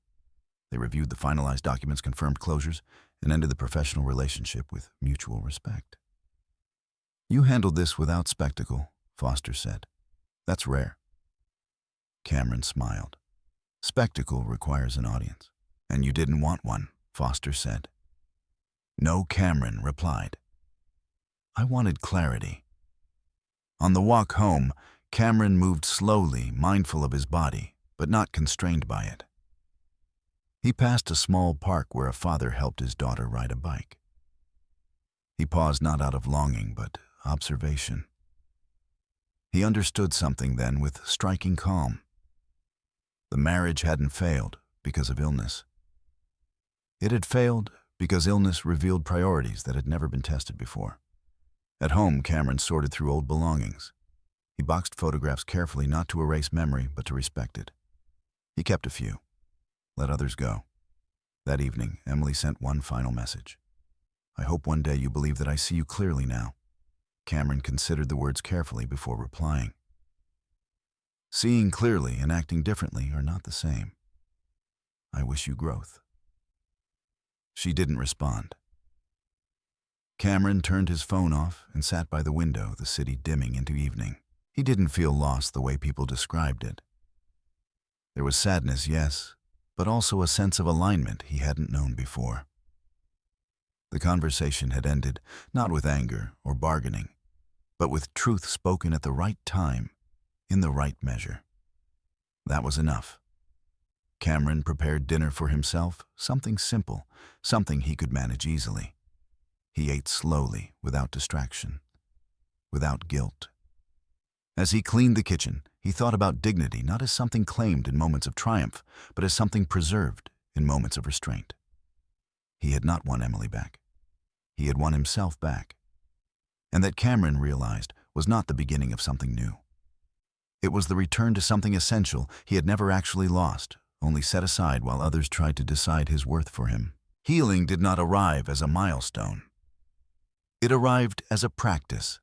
They reviewed the finalized documents, confirmed closures, and ended the professional relationship with mutual respect. "You handled this without spectacle," Foster said. "That's rare." Cameron smiled. "Spectacle requires an audience. And you didn't want one, Foster said. No, Cameron replied. I wanted clarity. On the walk home, Cameron moved slowly, mindful of his body, but not constrained by it. He passed a small park where a father helped his daughter ride a bike. He paused not out of longing, but observation. He understood something then with striking calm. The marriage hadn't failed because of illness. It had failed because illness revealed priorities that had never been tested before. At home, Cameron sorted through old belongings. He boxed photographs carefully, not to erase memory, but to respect it. He kept a few, let others go. That evening, Emily sent one final message. I hope one day you believe that I see you clearly now. Cameron considered the words carefully before replying. Seeing clearly and acting differently are not the same. I wish you growth. She didn't respond. Cameron turned his phone off and sat by the window, the city dimming into evening. He didn't feel lost the way people described it. There was sadness, yes, but also a sense of alignment he hadn't known before. The conversation had ended, not with anger or bargaining, but with truth spoken at the right time, in the right measure. That was enough. Cameron prepared dinner for himself, something simple, something he could manage easily. He ate slowly, without distraction, without guilt. As he cleaned the kitchen, he thought about dignity not as something claimed in moments of triumph, but as something preserved in moments of restraint. He had not won Emily back. He had won himself back. And that, Cameron realized, was not the beginning of something new. It was the return to something essential he had never actually lost, only set aside while others tried to decide his worth for him. Healing did not arrive as a milestone. It arrived as a practice.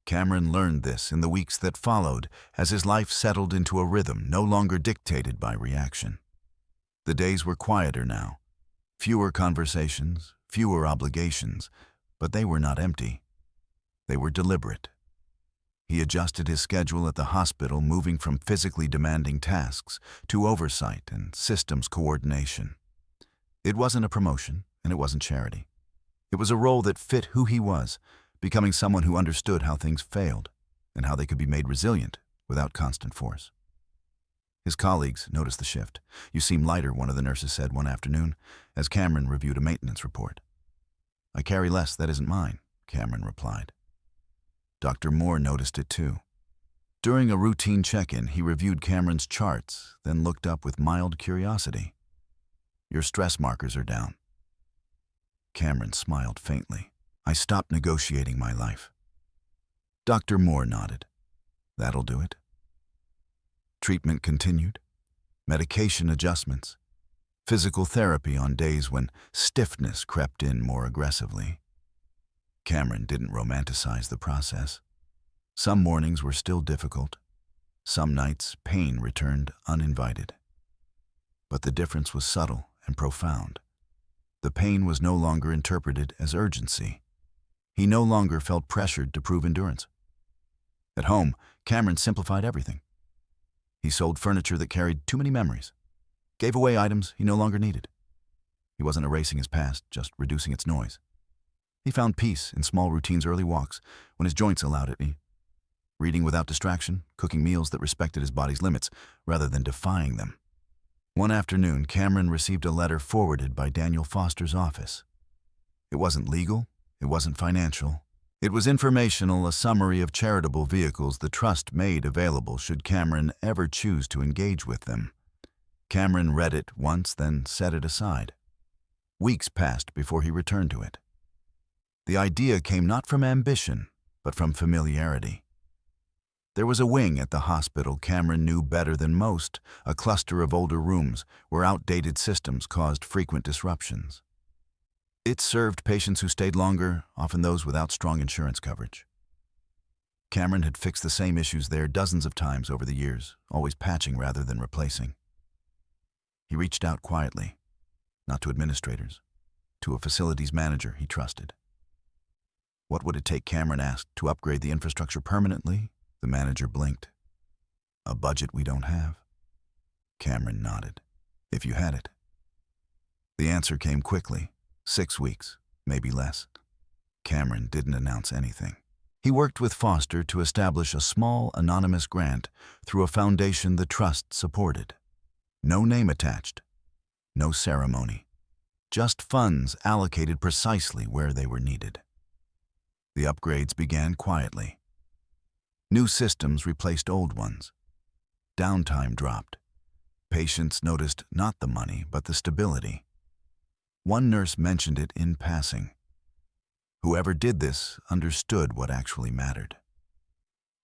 Cameron learned this in the weeks that followed as his life settled into a rhythm no longer dictated by reaction. The days were quieter now. Fewer conversations, fewer obligations, but they were not empty. They were deliberate. He adjusted his schedule at the hospital, moving from physically demanding tasks to oversight and systems coordination. It wasn't a promotion, and it wasn't charity. It was a role that fit who he was, becoming someone who understood how things failed and how they could be made resilient without constant force. His colleagues noticed the shift. You seem lighter, one of the nurses said one afternoon, as Cameron reviewed a maintenance report. I carry less that isn't mine, Cameron replied. Dr. Moore noticed it too. During a routine check-in, he reviewed Cameron's charts, then looked up with mild curiosity. Your stress markers are down. Cameron smiled faintly. I stopped negotiating my life. Dr. Moore nodded. That'll do it. Treatment continued. Medication adjustments. Physical therapy on days when stiffness crept in more aggressively. Cameron didn't romanticize the process. Some mornings were still difficult. Some nights, pain returned uninvited. But the difference was subtle and profound. The pain was no longer interpreted as urgency. He no longer felt pressured to prove endurance. At home, Cameron simplified everything. He sold furniture that carried too many memories, gave away items he no longer needed. He wasn't erasing his past, just reducing its noise. He found peace in small routines, early walks, when his joints allowed it. Reading without distraction, cooking meals that respected his body's limits, rather than defying them. One afternoon, Cameron received a letter forwarded by Daniel Foster's office. It wasn't legal, it wasn't financial. It was informational, a summary of charitable vehicles the Trust made available should Cameron ever choose to engage with them. Cameron read it once, then set it aside. Weeks passed before he returned to it. The idea came not from ambition, but from familiarity. There was a wing at the hospital Cameron knew better than most, a cluster of older rooms where outdated systems caused frequent disruptions. It served patients who stayed longer, often those without strong insurance coverage. Cameron had fixed the same issues there dozens of times over the years, always patching rather than replacing. He reached out quietly, not to administrators, to a facilities manager he trusted. What would it take, Cameron asked, to upgrade the infrastructure permanently? The manager blinked. A budget we don't have. Cameron nodded. If you had it. The answer came quickly. 6 weeks, maybe less. Cameron didn't announce anything. He worked with Foster to establish a small, anonymous grant through a foundation the trust supported. No name attached, no ceremony, just funds allocated precisely where they were needed. The upgrades began quietly. New systems replaced old ones. Downtime dropped. Patients noticed not the money, but the stability. One nurse mentioned it in passing. Whoever did this understood what actually mattered.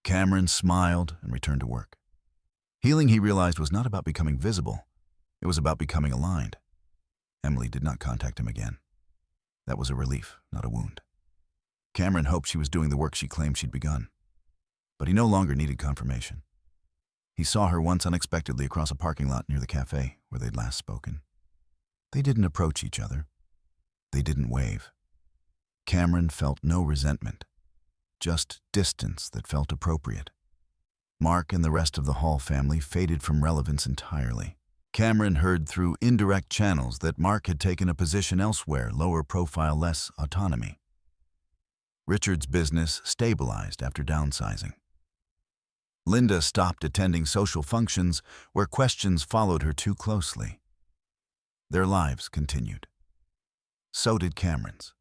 Cameron smiled and returned to work. Healing, he realized, was not about becoming visible. It was about becoming aligned. Emily did not contact him again. That was a relief, not a wound. Cameron hoped she was doing the work she claimed she'd begun. But he no longer needed confirmation. He saw her once unexpectedly across a parking lot near the cafe where they'd last spoken. They didn't approach each other. They didn't wave. Cameron felt no resentment, just distance that felt appropriate. Mark and the rest of the Hall family faded from relevance entirely. Cameron heard through indirect channels that Mark had taken a position elsewhere, lower profile, less autonomy. Richard's business stabilized after downsizing. Linda stopped attending social functions where questions followed her too closely. Their lives continued. So did Cameron's.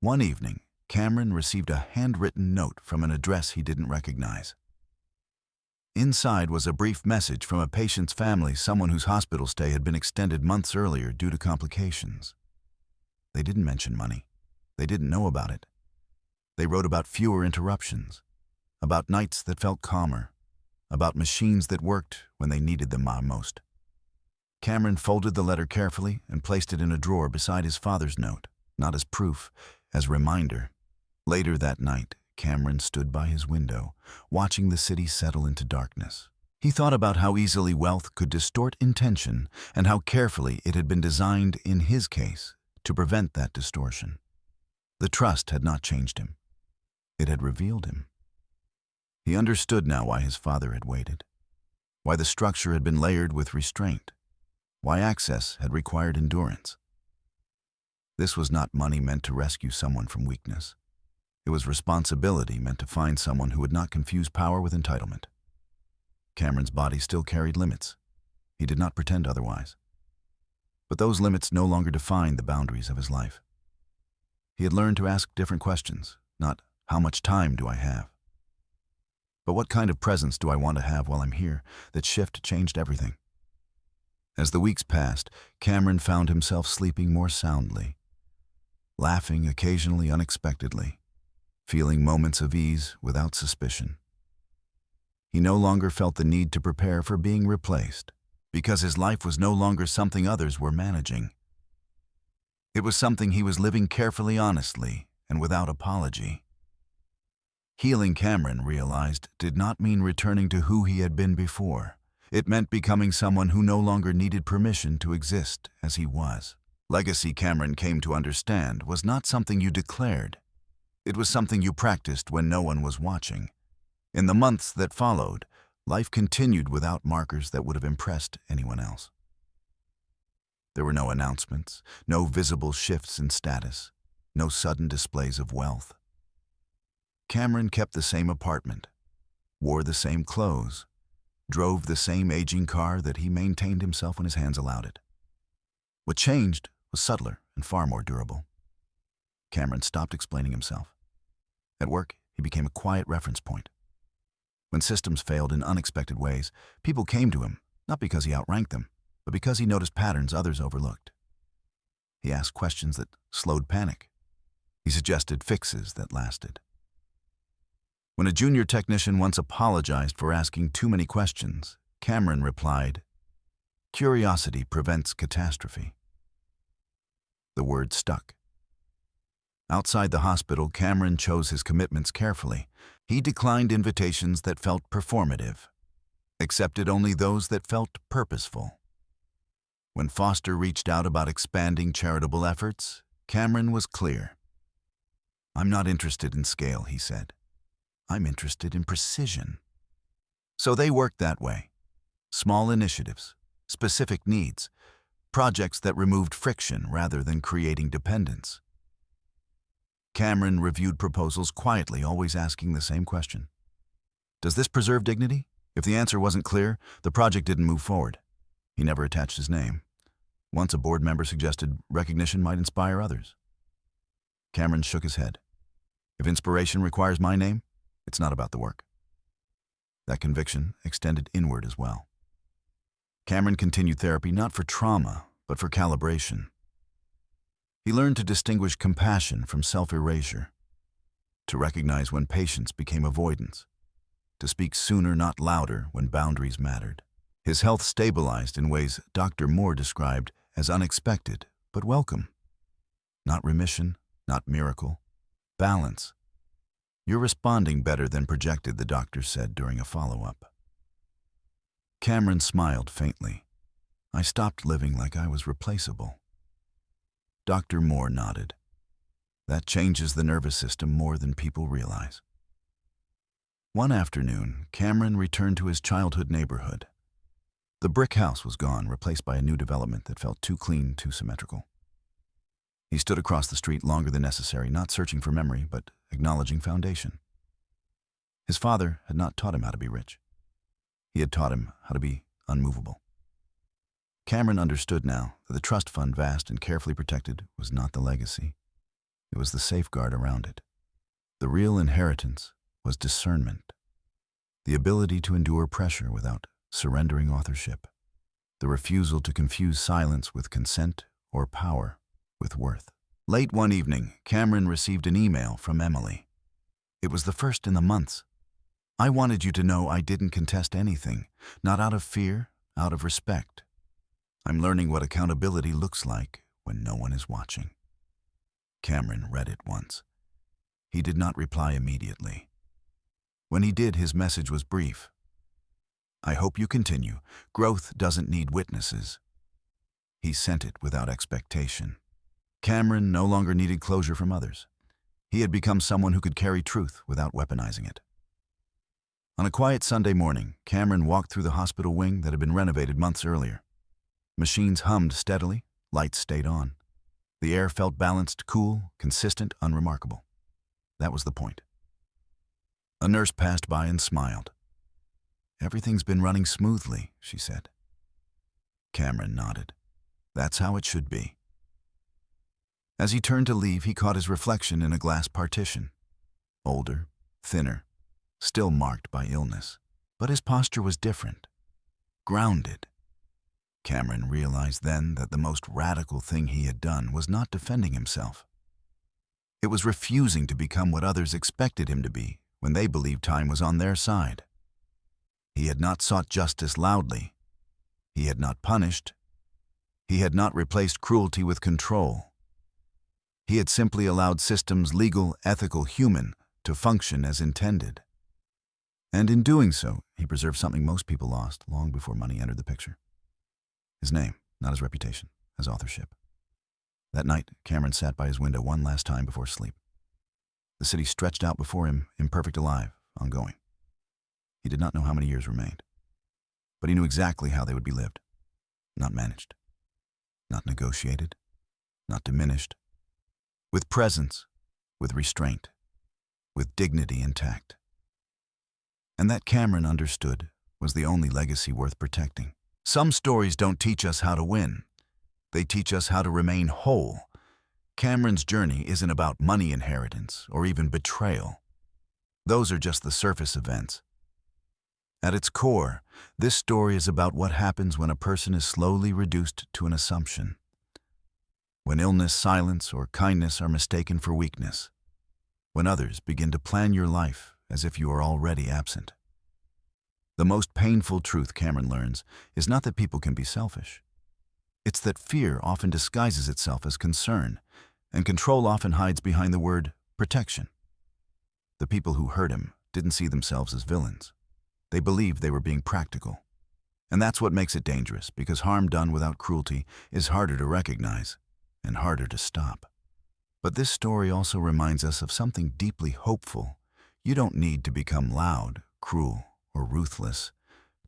One evening, Cameron received a handwritten note from an address he didn't recognize. Inside was a brief message from a patient's family, someone whose hospital stay had been extended months earlier due to complications. They didn't mention money. They didn't know about it. They wrote about fewer interruptions, about nights that felt calmer, about machines that worked when they needed them most. Cameron folded the letter carefully and placed it in a drawer beside his father's note, not as proof, as reminder. Later that night, Cameron stood by his window, watching the city settle into darkness. He thought about how easily wealth could distort intention and how carefully it had been designed, in his case, to prevent that distortion. The trust had not changed him. It had revealed him. He understood now why his father had waited, why the structure had been layered with restraint, why access had required endurance. This was not money meant to rescue someone from weakness. It was responsibility meant to find someone who would not confuse power with entitlement. Cameron's body still carried limits. He did not pretend otherwise. But those limits no longer defined the boundaries of his life. He had learned to ask different questions, not how much time do I have, but what kind of presence do I want to have while I'm here. That shift changed everything. As the weeks passed, Cameron found himself sleeping more soundly, laughing occasionally unexpectedly, feeling moments of ease without suspicion. He no longer felt the need to prepare for being replaced, because his life was no longer something others were managing. It was something he was living carefully, honestly, and without apology. Healing, Cameron realized, did not mean returning to who he had been before. It meant becoming someone who no longer needed permission to exist as he was. Legacy, Cameron came to understand, was not something you declared. It was something you practiced when no one was watching. In the months that followed, life continued without markers that would have impressed anyone else. There were no announcements, no visible shifts in status, no sudden displays of wealth. Cameron kept the same apartment, wore the same clothes, drove the same aging car that he maintained himself when his hands allowed it. What changed was subtler and far more durable. Cameron stopped explaining himself. At work, he became a quiet reference point. When systems failed in unexpected ways, people came to him, not because he outranked them, but because he noticed patterns others overlooked. He asked questions that slowed panic. He suggested fixes that lasted. When a junior technician once apologized for asking too many questions, Cameron replied, "Curiosity prevents catastrophe." The word stuck. Outside the hospital, Cameron chose his commitments carefully. He declined invitations that felt performative, accepted only those that felt purposeful. When Foster reached out about expanding charitable efforts, Cameron was clear. "I'm not interested in scale," he said. "I'm interested in precision." So they worked that way. Small initiatives, specific needs, projects that removed friction rather than creating dependence. Cameron reviewed proposals quietly, always asking the same question. Does this preserve dignity? If the answer wasn't clear, the project didn't move forward. He never attached his name. Once a board member suggested recognition might inspire others. Cameron shook his head. If inspiration requires my name, it's not about the work. That conviction extended inward as well. Cameron continued therapy not for trauma, but for calibration. He learned to distinguish compassion from self-erasure, to recognize when patience became avoidance, to speak sooner, not louder, when boundaries mattered. His health stabilized in ways Dr. Moore described as unexpected, but welcome. Not remission, not miracle, balance. You're responding better than projected, the doctor said during a follow-up. Cameron smiled faintly. I stopped living like I was replaceable. Dr. Moore nodded. That changes the nervous system more than people realize. One afternoon, Cameron returned to his childhood neighborhood. The brick house was gone, replaced by a new development that felt too clean, too symmetrical. He stood across the street longer than necessary, not searching for memory, but acknowledging foundation. His father had not taught him how to be rich. He had taught him how to be unmovable. Cameron understood now that the trust fund, vast and carefully protected, was not the legacy. It was the safeguard around it. The real inheritance was discernment, the ability to endure pressure without surrendering authorship, the refusal to confuse silence with consent or power with worth. Late one evening, Cameron received an email from Emily. It was the first in the months. I wanted you to know I didn't contest anything, not out of fear, out of respect. I'm learning what accountability looks like when no one is watching. Cameron read it once. He did not reply immediately. When he did, his message was brief. I hope you continue. Growth doesn't need witnesses. He sent it without expectation. Cameron no longer needed closure from others. He had become someone who could carry truth without weaponizing it. On a quiet Sunday morning, Cameron walked through the hospital wing that had been renovated months earlier. Machines hummed steadily, lights stayed on. The air felt balanced, cool, consistent, unremarkable. That was the point. A nurse passed by and smiled. Everything's been running smoothly, she said. Cameron nodded. That's how it should be. As he turned to leave, he caught his reflection in a glass partition. Older, thinner, still marked by illness. But his posture was different. Grounded. Cameron realized then that the most radical thing he had done was not defending himself. It was refusing to become what others expected him to be when they believed time was on their side. He had not sought justice loudly. He had not punished. He had not replaced cruelty with control. He had simply allowed systems, legal, ethical, human, to function as intended. And in doing so, he preserved something most people lost long before money entered the picture. His name, not his reputation, his authorship. That night, Cameron sat by his window one last time before sleep. The city stretched out before him, imperfect, alive, ongoing. He did not know how many years remained, but he knew exactly how they would be lived. Not managed, not negotiated, not diminished. With presence, with restraint, with dignity intact. And that Cameron understood was the only legacy worth protecting. Some stories don't teach us how to win. They teach us how to remain whole. Cameron's journey isn't about money inheritance or even betrayal. Those are just the surface events. At its core, this story is about what happens when a person is slowly reduced to an assumption. When illness, silence, or kindness are mistaken for weakness. When others begin to plan your life as if you are already absent. The most painful truth Cameron learns is not that people can be selfish. It's that fear often disguises itself as concern, and control often hides behind the word protection. The people who hurt him didn't see themselves as villains. They believed they were being practical. And that's what makes it dangerous, because harm done without cruelty is harder to recognize and harder to stop. But this story also reminds us of something deeply hopeful. You don't need to become loud, cruel, or ruthless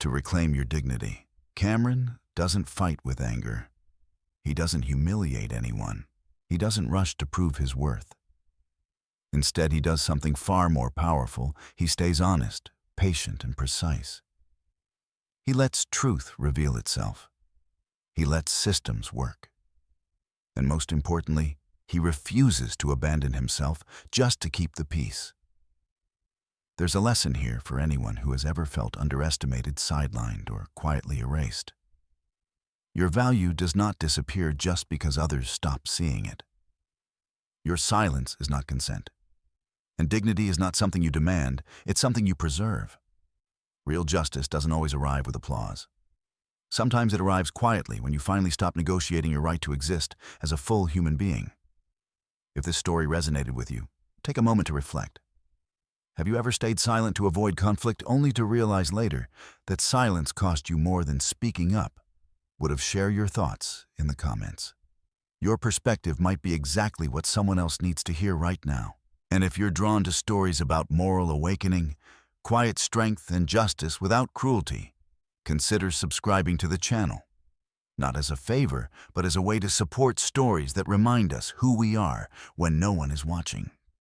to reclaim your dignity. Cameron doesn't fight with anger. He doesn't humiliate anyone. He doesn't rush to prove his worth. Instead, he does something far more powerful. He stays honest, patient, and precise. He lets truth reveal itself. He lets systems work. And most importantly, he refuses to abandon himself just to keep the peace. There's a lesson here for anyone who has ever felt underestimated, sidelined, or quietly erased. Your value does not disappear just because others stop seeing it. Your silence is not consent. And dignity is not something you demand, it's something you preserve. Real justice doesn't always arrive with applause. Sometimes it arrives quietly when you finally stop negotiating your right to exist as a full human being. If this story resonated with you, take a moment to reflect. Have you ever stayed silent to avoid conflict only to realize later that silence cost you more than speaking up? Would have shared your thoughts in the comments. Your perspective might be exactly what someone else needs to hear right now. And if you're drawn to stories about moral awakening, quiet strength, and justice without cruelty, consider subscribing to the channel. Not as a favor, but as a way to support stories that remind us who we are when no one is watching.